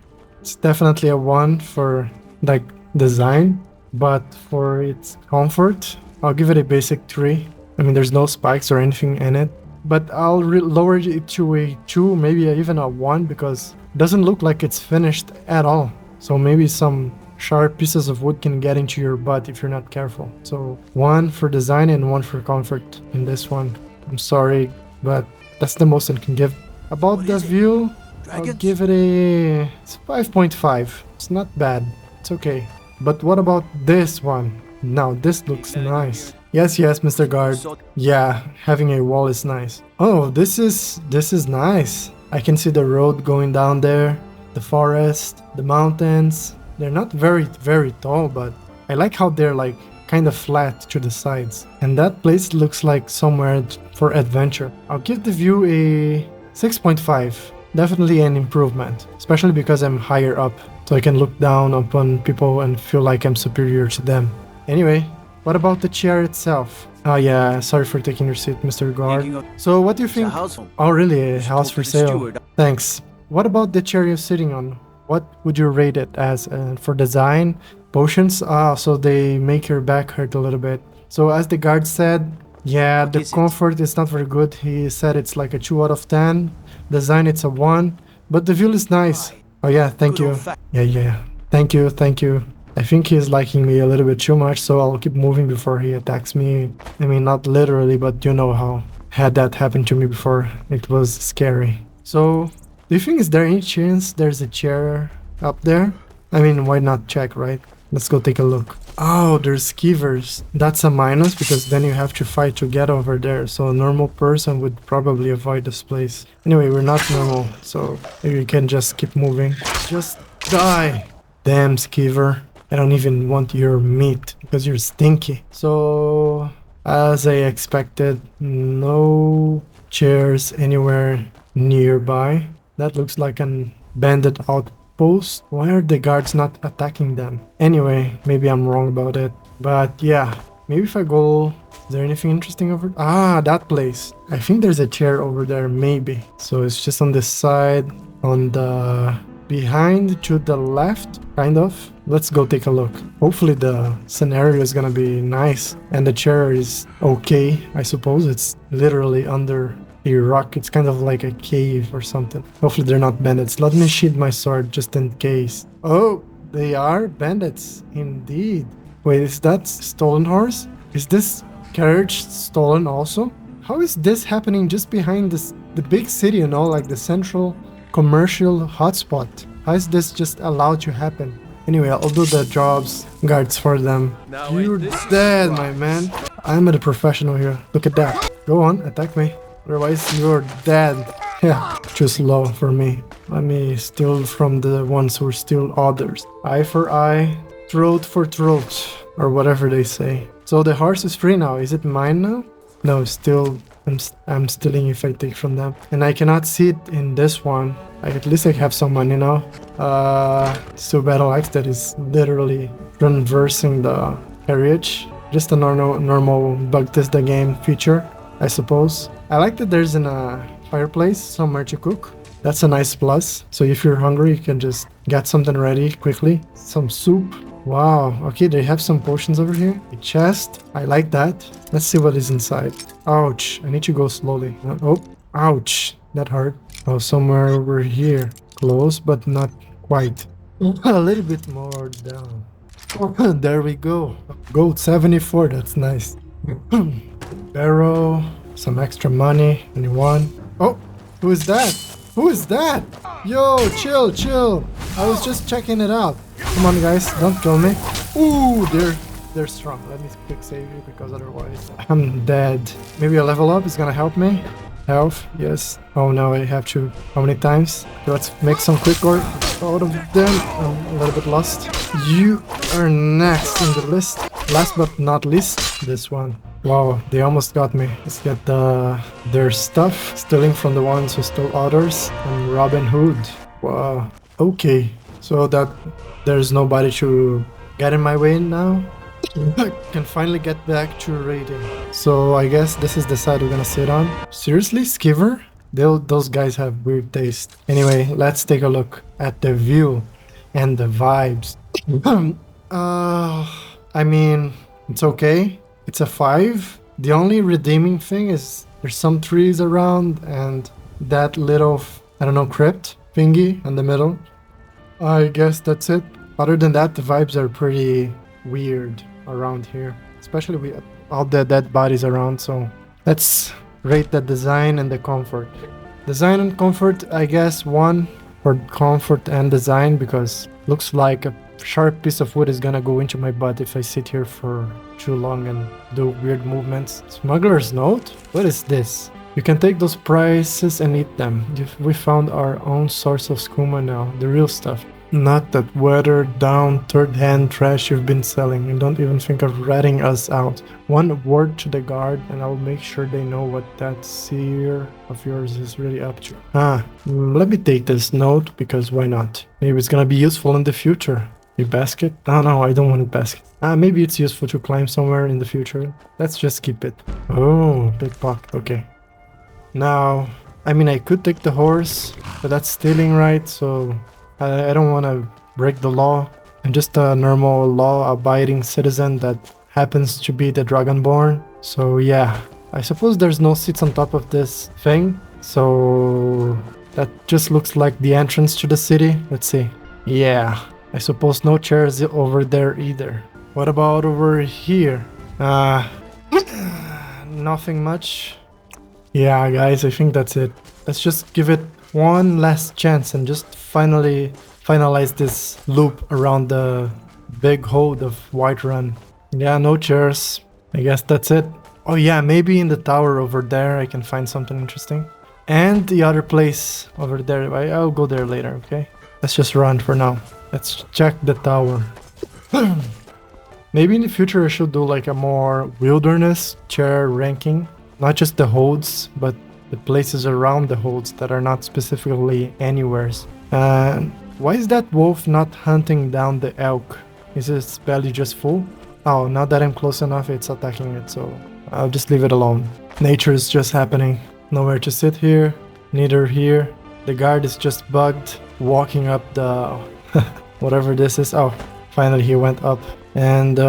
It's definitely a 1 for like design, but for its comfort, I'll give it a basic 3. I mean, there's no spikes or anything in it. But I'll lower it to a 2, maybe even a 1, because it doesn't look like it's finished at all. So maybe some sharp pieces of wood can get into your butt if you're not careful. So 1 for design and 1 for comfort in this one. I'm sorry, but that's the most I can give. About the view, I'll give it a... It's 5.5. It's not bad. It's okay. But what about this one? Now this looks nice. Yes, yes, Mr. Guard. Yeah, having a wall is nice. Oh, this is nice. I can see the road going down there, the forest, the mountains. They're not very tall, but I like how they're like kind of flat to the sides. And that place looks like somewhere for adventure. I'll give the view a 6.5. Definitely an improvement, especially because I'm higher up, so I can look down upon people and feel like I'm superior to them. Anyway, what about the chair itself? Oh yeah, sorry for taking your seat, Mr. Guard. So what do you think? Oh really, a house for sale. Thanks. What about the chair you're sitting on? What would you rate it as? For design? Potions? Ah, so they make your back hurt a little bit. So as the guard said, yeah, the comfort is not very good. He said it's like a 2 out of 10. Design, it's a 1. But the view is nice. Oh yeah, thank you. Yeah. Thank you. I think he's liking me a little bit too much, so I'll keep moving before he attacks me. I mean, not literally, but you know how. Had that happen to me before. It was scary. So, do you think is there any chance there's a chair up there? I mean, why not check, right? Let's go take a look. Oh, there's skeevers. That's a minus because then you have to fight to get over there. So a normal person would probably avoid this place. Anyway, we're not normal, so you can just keep moving. Just die! Damn, skeever. I don't even want your meat because you're stinky. So, as I expected, no chairs anywhere nearby. That looks like an bandit outpost. Why are the guards not attacking them? Anyway, maybe I'm wrong about it. But yeah, maybe if I go... Is there anything interesting over... Ah, that place. I think there's a chair over there, maybe. So it's just on this side, on the... behind to the left, kind of. Let's go take a look. Hopefully the scenario is gonna be nice and the chair is okay. I suppose it's literally under a rock. It's kind of like a cave or something. Hopefully they're not bandits. Let me sheath my sword just in case. Oh, they are bandits indeed. Wait, is that stolen horse? Is this carriage stolen also? How is this happening just behind the big city, you know, like the central commercial hotspot? How is this just allowed to happen? Anyway, I'll do the jobs, guards for them. You're dead, my man. I'm a professional here. Look at that. Go on, attack me. Otherwise, you're dead. Yeah, too slow for me. Let me steal from the ones who steal others. Eye for eye, throat for throat, or whatever they say. So the horse is free now. Is it mine now? No, still, I'm stealing if I take from them. And I cannot see it in this one. At least I have some money now. So battle axe that is literally reversing the carriage. Just a normal bug test the game feature, I suppose. I like that there's a fireplace somewhere to cook. That's a nice plus. So if you're hungry, you can just get something ready quickly. Some soup. Wow, okay, they have some potions over here. A chest, I like that. Let's see what is inside. Ouch, I need to go slowly. Oh, ouch, that hurt. Oh, somewhere over here. Close, but not quite. A little bit more down. Oh, there we go. Gold 74, that's nice. Barrow, some extra money. Anyone? Oh, who is that? Who is that? Yo, chill, chill. I was just checking it out. Come on, guys, don't kill me. Ooh, they're strong. Let me quick save you because otherwise I'm dead. Maybe a level up is gonna help me. Health, yes. Oh no, I have to. How many times? Okay, let's make some quick work out of them. I'm a little bit lost. You are next in the list. Last but not least, this one. Wow, they almost got me. Let's get their stuff. Stealing from the ones who stole others. And Robin Hood. Wow. Okay, so that there's nobody to get in my way now. I can finally get back to raiding. So I guess this is the side we're gonna sit on. Seriously, Skiver? Those guys have weird taste. Anyway, let's take a look at the view and the vibes. I mean, it's okay. It's a 5. The only redeeming thing is there's some trees around and that little, I don't know, crypt thingy in the middle. I guess that's it. Other than that, the vibes are pretty weird around here, especially with all the dead bodies around. So let's rate the design and the comfort. Design and comfort, I guess 1 for comfort and design, because looks like a sharp piece of wood is gonna go into my butt if I sit here for too long and do weird movements. Smuggler's note? What is this? You can take those prices and eat them. We found our own source of skooma now, the real stuff. Not that weathered down third-hand trash you've been selling, and don't even think of ratting us out. One word to the guard and I'll make sure they know what that seer of yours is really up to. Let me take this note, because why not? Maybe it's gonna be useful in the future. A basket? Oh no, I don't want a basket. Maybe it's useful to climb somewhere in the future. Let's just keep it. Oh, big pocket, okay. Now, I mean, I could take the horse, but that's stealing, right? So I don't want to break the law. I'm just a normal law-abiding citizen that happens to be the Dragonborn. So yeah, I suppose there's no seats on top of this thing. So that just looks like the entrance to the city. Let's see. Yeah, I suppose no chairs over there either. What about over here? Nothing much. Yeah, guys, I think that's it. Let's just give it one last chance and just finalize this loop around the big hold of Whiterun. Yeah, no chairs. I guess that's it. Oh yeah, maybe in the tower over there I can find something interesting. And the other place over there. I'll go there later, okay? Let's just run for now. Let's check the tower. Maybe in the future I should do like a more wilderness chair ranking. Not just the holds, but the places around the holds that are not specifically anywheres. Why is that wolf not hunting down the elk? Is its belly just full? Oh, now that I'm close enough, it's attacking it, so I'll just leave it alone. Nature is just happening. Nowhere to sit here, neither here. The guard is just bugged, walking up the... whatever this is. Oh, finally he went up. And,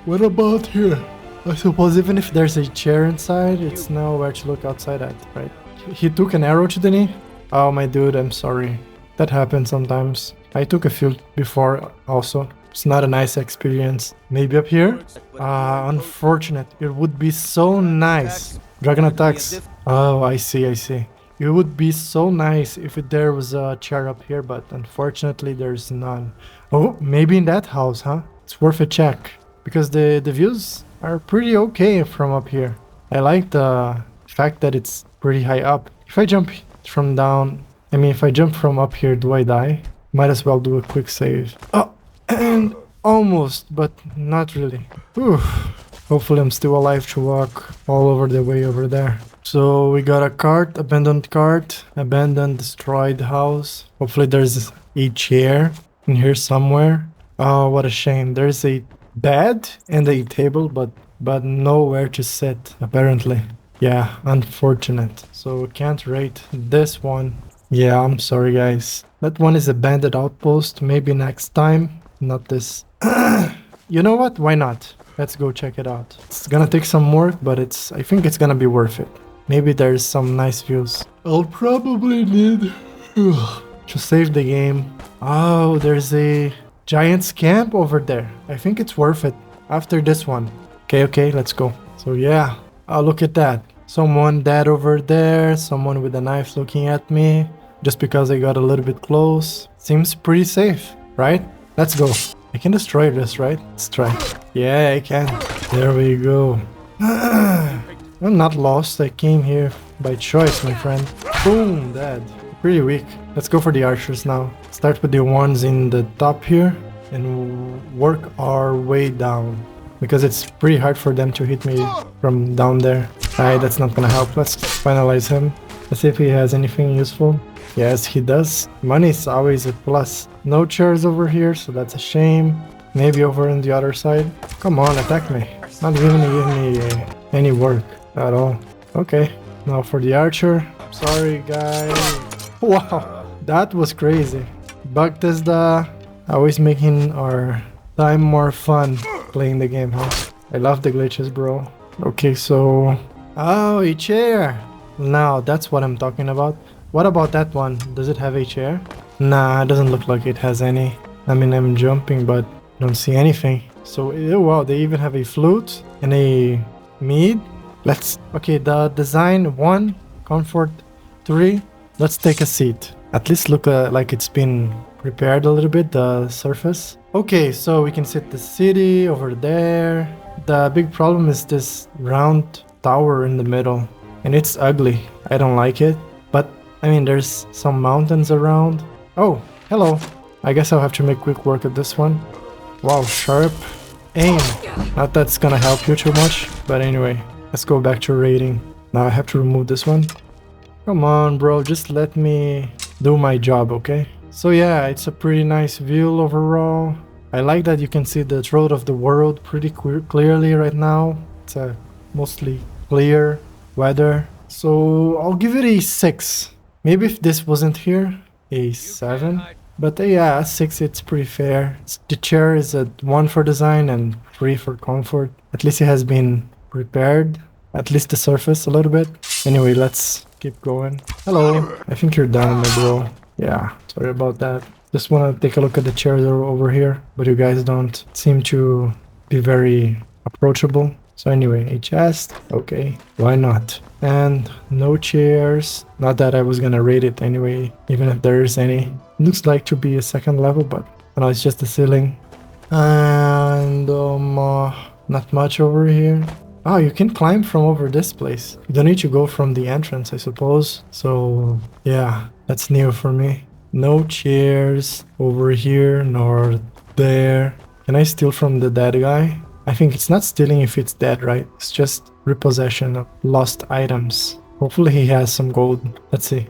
what about here? I suppose even if there's a chair inside, it's nowhere to look outside at, right? He took an arrow to the knee? Oh, my dude, I'm sorry. That happens sometimes. I took a few before also. It's not a nice experience. Maybe up here? Unfortunate. It would be so nice. Dragon attacks. Oh, I see. It would be so nice if there was a chair up here, but unfortunately there's none. Oh, maybe in that house, huh? It's worth a check. Because the views are pretty okay from up here. I like the fact that it's pretty high up. If I jump from down, if I jump from up here, do I die? Might as well do a quick save. Oh, and almost, but not really. Whew. Hopefully I'm still alive to walk all over the way over there. So we got a cart, abandoned destroyed house. Hopefully there's a chair in here somewhere. Oh, what a shame. There's a bed and a table, but nowhere to sit, apparently. Yeah, unfortunate. So we can't rate this one. Yeah, I'm sorry guys. That one is a bandit outpost. Maybe next time. Not this. You know what? Why not? Let's go check it out. It's gonna take some work, but I think it's gonna be worth it. Maybe there's some nice views. I'll probably need to save the game. Oh, there's a giant's camp over there. I think it's worth it after this one. Okay, let's go. So yeah, oh, look at that. Someone dead over there, someone with a knife looking at me. Just because I got a little bit close. Seems pretty safe, right? Let's go. I can destroy this, right? Let's try. Yeah, I can. There we go. I'm not lost. I came here by choice, my friend. Boom, dead. Pretty weak. Let's go for the archers now. Start with the ones in the top here and work our way down. Because it's pretty hard for them to hit me from down there. Alright, that's not gonna help. Let's finalize him. Let's see if he has anything useful. Yes, he does. Money is always a plus. No chairs over here, so that's a shame. Maybe over on the other side. Come on, attack me. Not even give me any work at all. Okay, now for the archer. Sorry, guys. Wow, that was crazy. Bethesda, always making our time more fun playing the game, huh? I love the glitches, bro. Okay, so... Oh, a chair! Now, that's what I'm talking about. What about that one? Does it have a chair? Nah, it doesn't look like it has any. I mean, I'm jumping, but I don't see anything. So, oh, wow, they even have a flute and a mead. Okay, the design 1, comfort 3. Let's take a seat. At least look like it's been prepared a little bit, the surface. Okay, so we can sit the city over there. The big problem is this round tower in the middle. And it's ugly. I don't like it. But, I mean, there's some mountains around. Oh, hello. I guess I'll have to make quick work at this one. Wow, sharp aim. Not that's gonna help you too much. But anyway, let's go back to raiding. Now I have to remove this one. Come on, bro. Just let me do my job, okay? So yeah, it's a pretty nice view overall. I like that you can see the throat of the world pretty clearly right now. It's a mostly clear weather. So I'll give it a 6. Maybe if this wasn't here, a 7. But yeah, 6, it's pretty fair. The chair is a 1 for design and 3 for comfort. At least it has been prepared. At least the surface a little bit. Anyway, let's keep going. Hello. I think you're done, my bro. Yeah, sorry about that. Just want to take a look at the chairs over here. But you guys don't seem to be very approachable. So anyway, a chest. Okay, why not? And no chairs. Not that I was gonna rate it anyway, even if there is any. Looks like to be a 2nd level, but no, it's just the ceiling. And not much over here. Oh, you can climb from over this place. You don't need to go from the entrance, I suppose. So yeah, that's new for me. No chairs over here nor there. Can I steal from the dead guy? I think it's not stealing if it's dead, right? It's just repossession of lost items. Hopefully he has some gold. Let's see.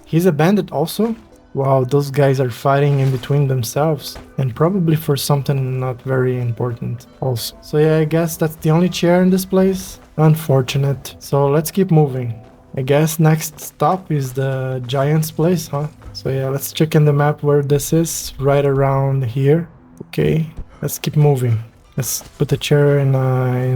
He's a bandit also? Wow, those guys are fighting in between themselves. And probably for something not very important also. So yeah, I guess that's the only chair in this place. Unfortunate. So let's keep moving. I guess next stop is the giant's place, huh? So yeah, let's check in the map where this is. Right around here. Okay, let's keep moving. Let's put the chair in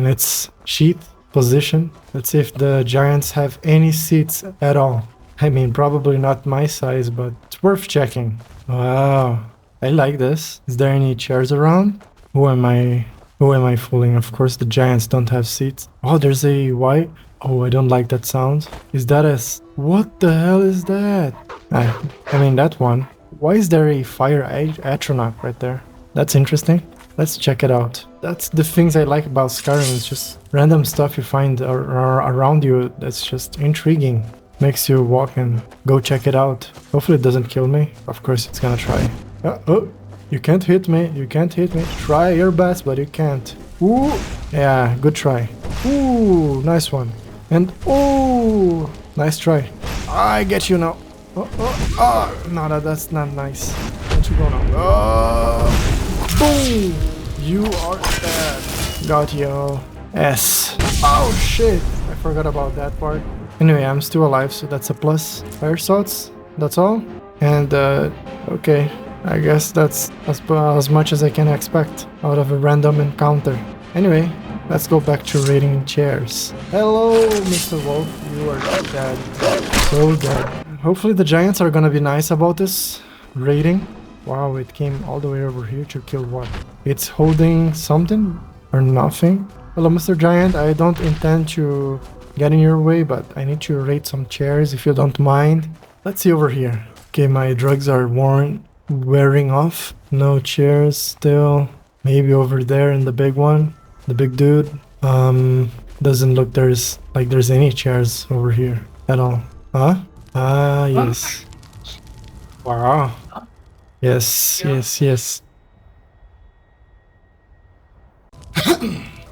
its sheath position. Let's see if the giants have any seats at all. I mean, probably not my size, but it's worth checking. Wow, I like this. Is there any chairs around? Who am I fooling? Of course, the giants don't have seats. Oh, there's a white. Oh, I don't like that sound. Is that what the hell is that? I mean, that one. Why is there a fire atronach right there? That's interesting. Let's check it out. That's the things I like about Skyrim. It's just random stuff you find around you that's just intriguing. Makes you walk and go check it out. Hopefully it doesn't kill me. Of course it's gonna try. Oh, you can't hit me. You can't hit me. Try your best, but you can't. Ooh, yeah, good try. Ooh, nice one. And ooh, nice try. I get you now. Oh, oh, oh. No, that's not nice. Let you go now. Oh, boom! You are dead. Got you. S. Oh shit! I forgot about that part. Anyway, I'm still alive, so that's a plus. Fire shots. That's all. And okay. I guess that's as much as I can expect out of a random encounter. Anyway, let's go back to raiding chairs. Hello, Mr. Wolf. You are dead. So dead. Hopefully the giants are gonna be nice about this raiding. Wow, it came all the way over here to kill what? It's holding something or nothing. Hello, Mr. Giant. I don't intend to get in your way, but I need to raid some chairs if you don't mind. Let's see over here. Okay, my drugs are wearing off. No chairs still. Maybe over there in the big one. The big dude. Doesn't look there's any chairs over here at all. Huh? Ah, yes. Wow. Yes, yes, yes.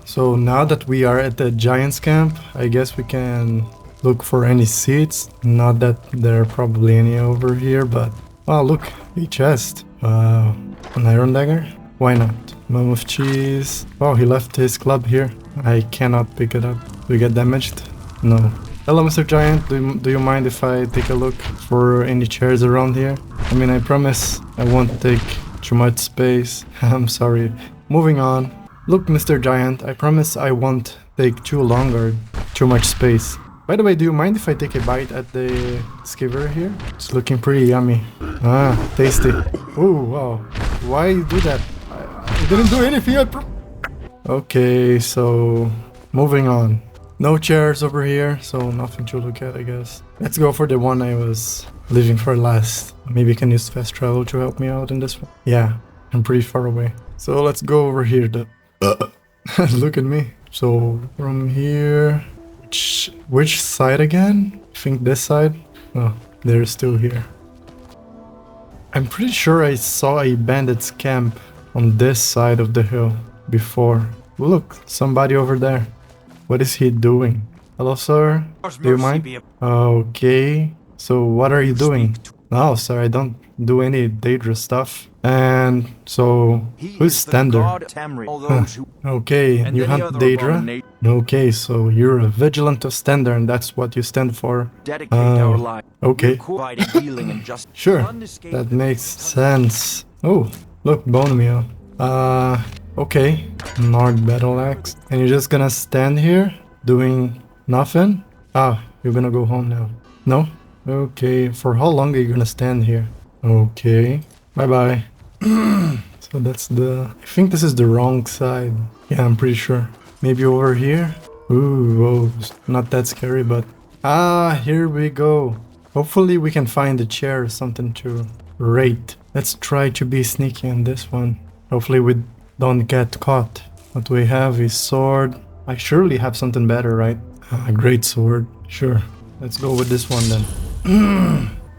So now that we are at the Giants camp, I guess we can look for any seats. Not that there are probably any over here, but... Oh, look, a chest. Wow. An iron dagger? Why not? Mammoth cheese. Oh, he left his club here. I cannot pick it up. Do we get damaged? No. Hello, Mr. Giant. Do you mind if I take a look for any chairs around here? I mean, I promise I won't take too much space. I'm sorry. Moving on. Look, Mr. Giant, I promise I won't take too long or too much space. By the way, do you mind if I take a bite at the skewer here? It's looking pretty yummy. Ah, tasty. Ooh, wow. Why you do that? I didn't do anything. Okay, so moving on. No chairs over here, so nothing to look at, I guess. Let's go for the one I was leaving for last. Maybe I can use fast travel to help me out in this one. Yeah, I'm pretty far away. So let's go over here. Look at me. So from here, which side again? I think this side. Oh, they're still here. I'm pretty sure I saw a bandits camp on this side of the hill before. Look, somebody over there. What is he doing? Hello, sir. Do you mind? Okay. So what are you doing? No, sir, I don't do any dangerous stuff. And so, who's Stander? Okay, you hunt Daedra? Okay, so you're a vigilant of Stander and that's what you stand for. Okay. Sure, that makes sense. Oh, look, bone meal. Okay. Nord battle axe. And you're just gonna stand here doing nothing? Ah, you're gonna go home now. No? Okay, for how long are you gonna stand here? Okay, bye-bye. So that's I think this is the wrong side. Yeah, I'm pretty sure. Maybe over here? Ooh, whoa, not that scary, but... Ah, here we go. Hopefully we can find a chair or something to raid. Let's try to be sneaky on this one. Hopefully we don't get caught. What we have is sword. I surely have something better, right? A great sword. Sure. Let's go with this one then.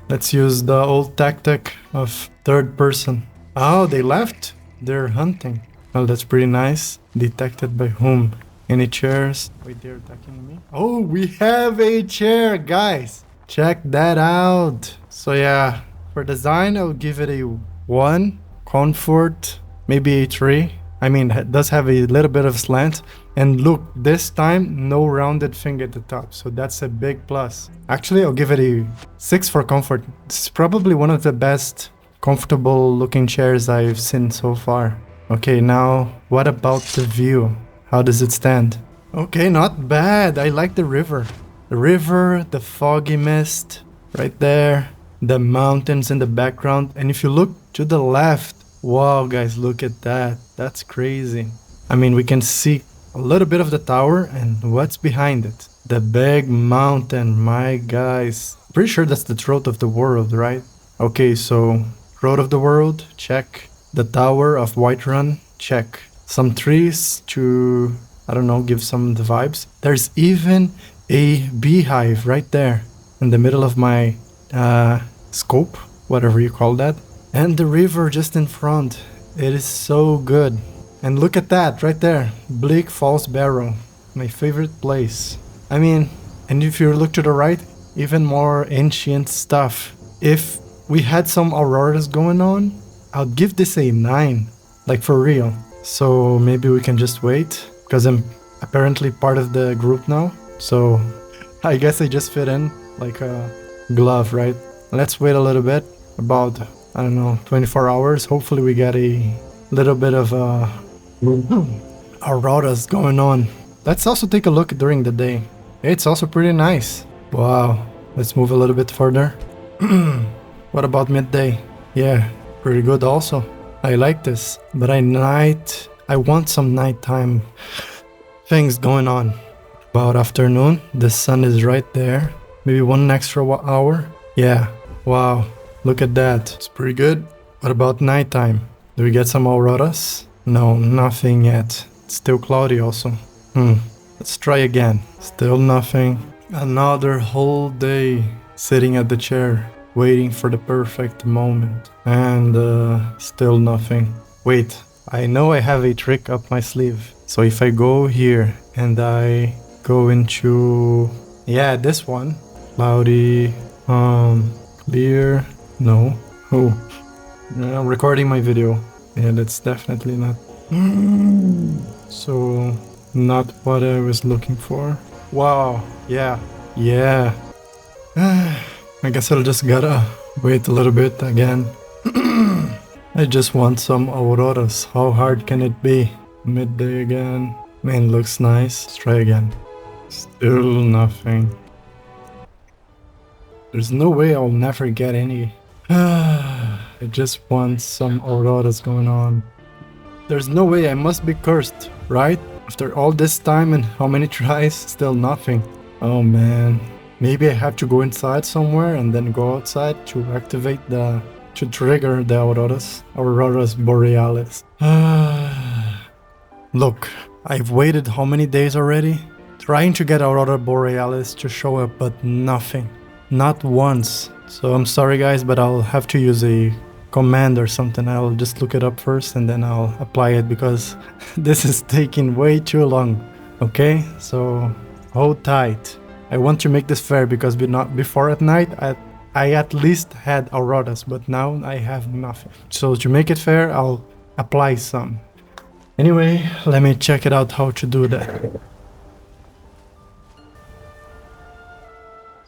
Let's use the old tactic of third person. Oh, they left? They're hunting. Well, that's pretty nice. Detected by whom? Any chairs? Wait, they're attacking me? Oh, we have a chair, guys. Check that out. So yeah, for design, I'll give it a 1. Comfort, maybe a 3. I mean, it does have a little bit of slant. And look, this time, no rounded thing at the top. So that's a big plus. Actually, I'll give it a 6 for comfort. It's probably one of the best comfortable looking chairs I've seen so far. Okay, now, what about the view? How does it stand? Okay, not bad. I like the river. The river, the foggy mist right there. The mountains in the background. And if you look to the left, wow, guys, look at that. That's crazy. I mean, we can see a little bit of the tower and what's behind it. The big mountain, my guys. Pretty sure that's the throat of the world, right? Okay, so throat of the world, check. The tower of Whiterun, check. Some trees to, I don't know, give some of the vibes. There's even a beehive right there in the middle of my scope, whatever you call that. And the river just in front. It is so good. And look at that right there. Bleak Falls Barrow. My favorite place. I mean, and if you look to the right, even more ancient stuff. If we had some auroras going on, I'll give this a 9. Like for real. So maybe we can just wait. Because I'm apparently part of the group now. So I guess I just fit in like a glove, right? Let's wait a little bit. About, I don't know, 24 hours. Hopefully we get a little bit of auroras going on. Let's also take a look during the day. It's also pretty nice. Wow. Let's move a little bit further. What about midday? Yeah, pretty good also. I like this. But I want some nighttime things going on. About afternoon, the sun is right there. Maybe one extra hour. Yeah. Wow. Look at that. It's pretty good. What about nighttime? Do we get some auroras? No, nothing yet. It's still cloudy also. Let's try again. Still nothing. Another whole day sitting at the chair, waiting for the perfect moment. And still nothing. Wait, I know I have a trick up my sleeve. So if I go here and I go into, yeah, this one, cloudy, clear, no. Oh, I'm recording my video. Yeah, that's definitely not. So, not what I was looking for. Wow, yeah, yeah. I guess I'll just gotta wait a little bit again. I just want some auroras. How hard can it be? Midday again. Man, looks nice. Let's try again. Still nothing. There's no way I'll never get any. I just want some auroras going on. There's no way, I must be cursed, right? After all this time and how many tries, still nothing. Oh man. Maybe I have to go inside somewhere and then go outside to activate to trigger the auroras borealis. Look, I've waited how many days already? Trying to get aurora borealis to show up, but nothing. Not once. So I'm sorry guys, but I'll have to use a command or something. I'll just look it up first and then I'll apply it because this is taking way too long. Okay, so hold tight. I want to make this fair because before at night I at least had auroras, but now I have nothing. So to make it fair, I'll apply some. Anyway, let me check it out how to do that.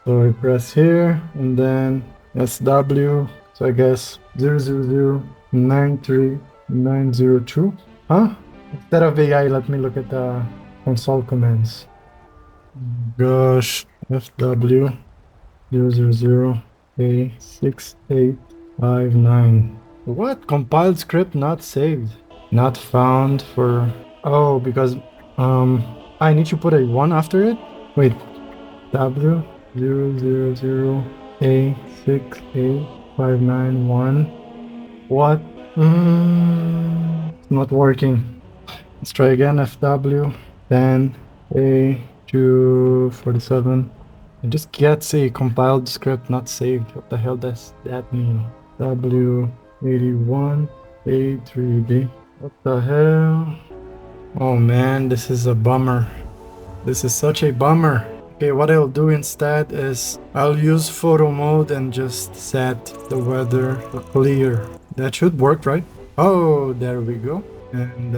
So I press here and then SW. So I guess 000-93902. Huh? Instead of AI, let me look at the console commands. Gosh, FW 000-A6859. What? Compiled script not saved. Not found for... Oh, because I need to put a 1 after it? Wait. W 000-A68591. What? It's not working. Let's try again. FW 10 A247. It just gets a compiled script not saved. What the hell does that mean? W81 A3B. What the hell? Oh man, this is a bummer. This is such a bummer. Okay, what I'll do instead is I'll use photo mode and just set the weather clear. That should work, right? Oh, there we go. And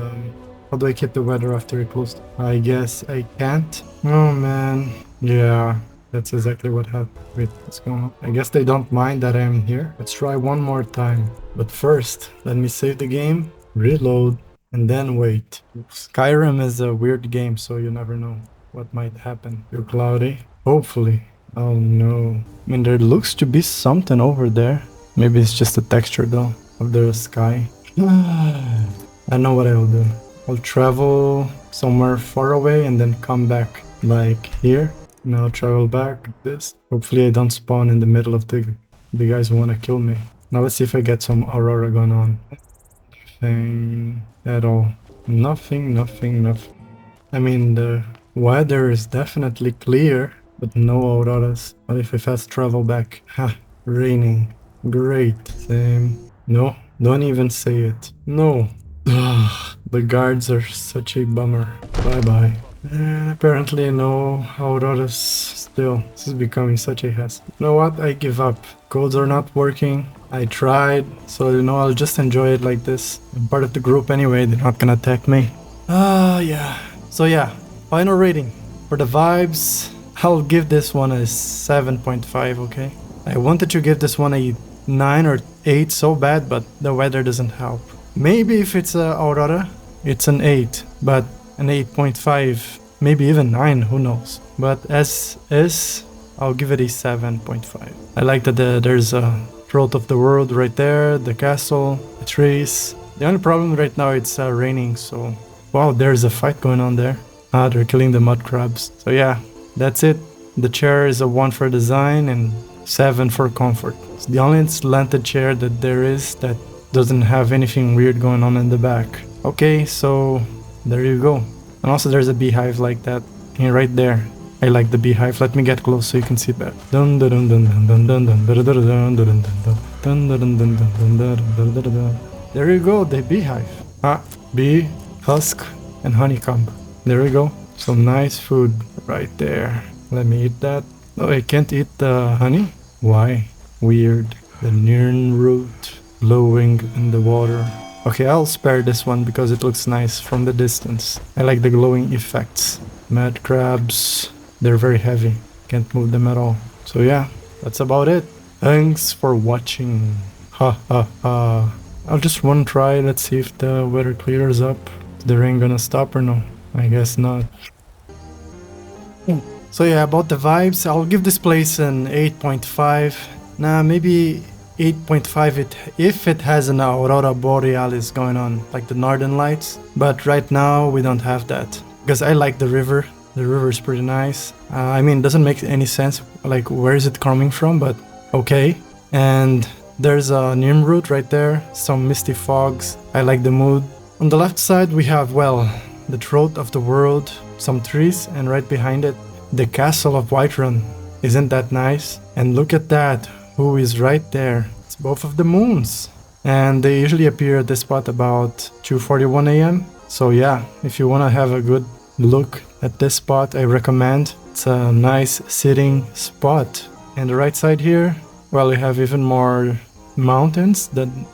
how do I keep the weather after it closed? I guess I can't. Oh man. Yeah, that's exactly what happened. Wait, what's going on? I guess they don't mind that I'm here. Let's try one more time. But first, let me save the game, reload, and then wait. Skyrim is a weird game, so you never know what might happen. You're cloudy. Hopefully. Oh no. I mean, there looks to be something over there. Maybe it's just a texture though of the sky. I know what I'll do. I'll travel somewhere far away and then come back like here. And I'll travel back like this. Hopefully I don't spawn in the middle of the guys who want to kill me. Now let's see if I get some aurora going on. Nothing at all. Nothing. I mean, the weather is definitely clear, but no auroras. What if I fast travel back? Ha, raining. Great. Same. No, don't even say it. No. The guards are such a bummer. Bye-bye. And apparently no auroras still. This is becoming such a hassle. You know what? I give up. Codes are not working. I tried, so you know, I'll just enjoy it like this. I'm part of the group anyway, they're not gonna attack me. Yeah. So yeah, final rating. For the vibes, I'll give this one a 7.5, okay? I wanted to give this one a 9 or 8 so bad, but the weather doesn't help. Maybe if it's a Aurora, it's an 8, but an 8.5, maybe even 9, who knows. But as is, I'll give it a 7.5. I like that there's a throat of the world right there, the castle, the trees. The only problem right now it's raining, so... Wow, there's a fight going on there. They're killing the mud crabs. So yeah, that's it. The chair is a 1 for design and 7 for comfort. It's the only slanted chair that there is that doesn't have anything weird going on in the back. Okay, so there you go. And also there's a beehive like that. And right there. I like the beehive. Let me get close so you can see that. There you go, the beehive. Bee, husk, and honeycomb. There we go. Some nice food right there. Let me eat that. Oh, I can't eat the honey? Why? Weird. The Nirn root glowing in the water. Okay, I'll spare this one because it looks nice from the distance. I like the glowing effects. Mad crabs. They're very heavy. Can't move them at all. So yeah, that's about it. Thanks for watching. Ha ha ha. I'll just one try. Let's see if the weather clears up. Is the rain gonna stop or no? I guess not. So yeah, about the vibes, I'll give this place an 8.5. Nah, maybe 8.5 if it has an aurora borealis going on, like the northern lights. But right now we don't have that. Because I like the river. The river is pretty nice. I mean, it doesn't make any sense, like where is it coming from, but okay. And there's a neem root right there, some misty fogs. I like the mood. On the left side we have, well, the throat of the world, some trees, and right behind it, the castle of Whiterun. Isn't that nice? And look at that, who is right there? It's both of the moons. And they usually appear at this spot about 2:41 a.m. So yeah, if you want to have a good look at this spot, I recommend. It's a nice sitting spot. And the right side here, well, we have even more mountains,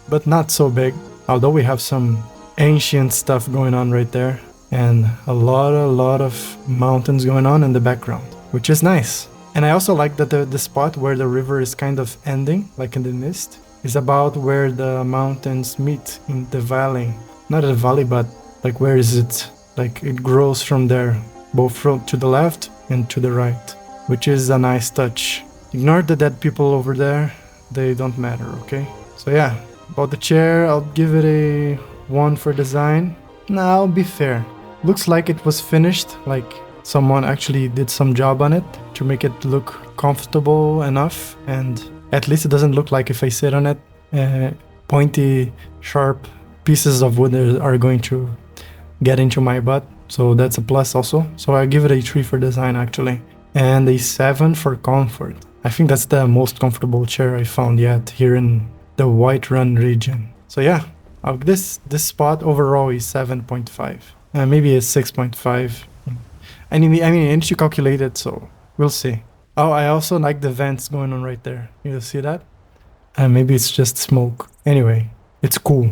but not so big. Although we have some ancient stuff going on right there. And a lot of mountains going on in the background, which is nice. And I also like that the spot where the river is kind of ending, like in the mist, is about where the mountains meet in the valley. Not a valley, but like where is it? Like it grows from there, both to the left and to the right, which is a nice touch. Ignore the dead people over there, they don't matter, okay? So yeah, about the chair, I'll give it a 1 for design. Nah, I'll be fair. Looks like it was finished, like someone actually did some job on it to make it look comfortable enough, and at least it doesn't look like if I sit on it, pointy, sharp pieces of wood are going to get into my butt. So that's a plus also. So I give it a 3 for design actually, and a 7 for comfort. I think that's the most comfortable chair I found yet here in the Whiterun region. So yeah, this spot overall is 7.5. Maybe a 6.5. I mean, I need to calculate it, so we'll see. Oh, I also like the vents going on right there. You see that? Maybe it's just smoke. Anyway, it's cool.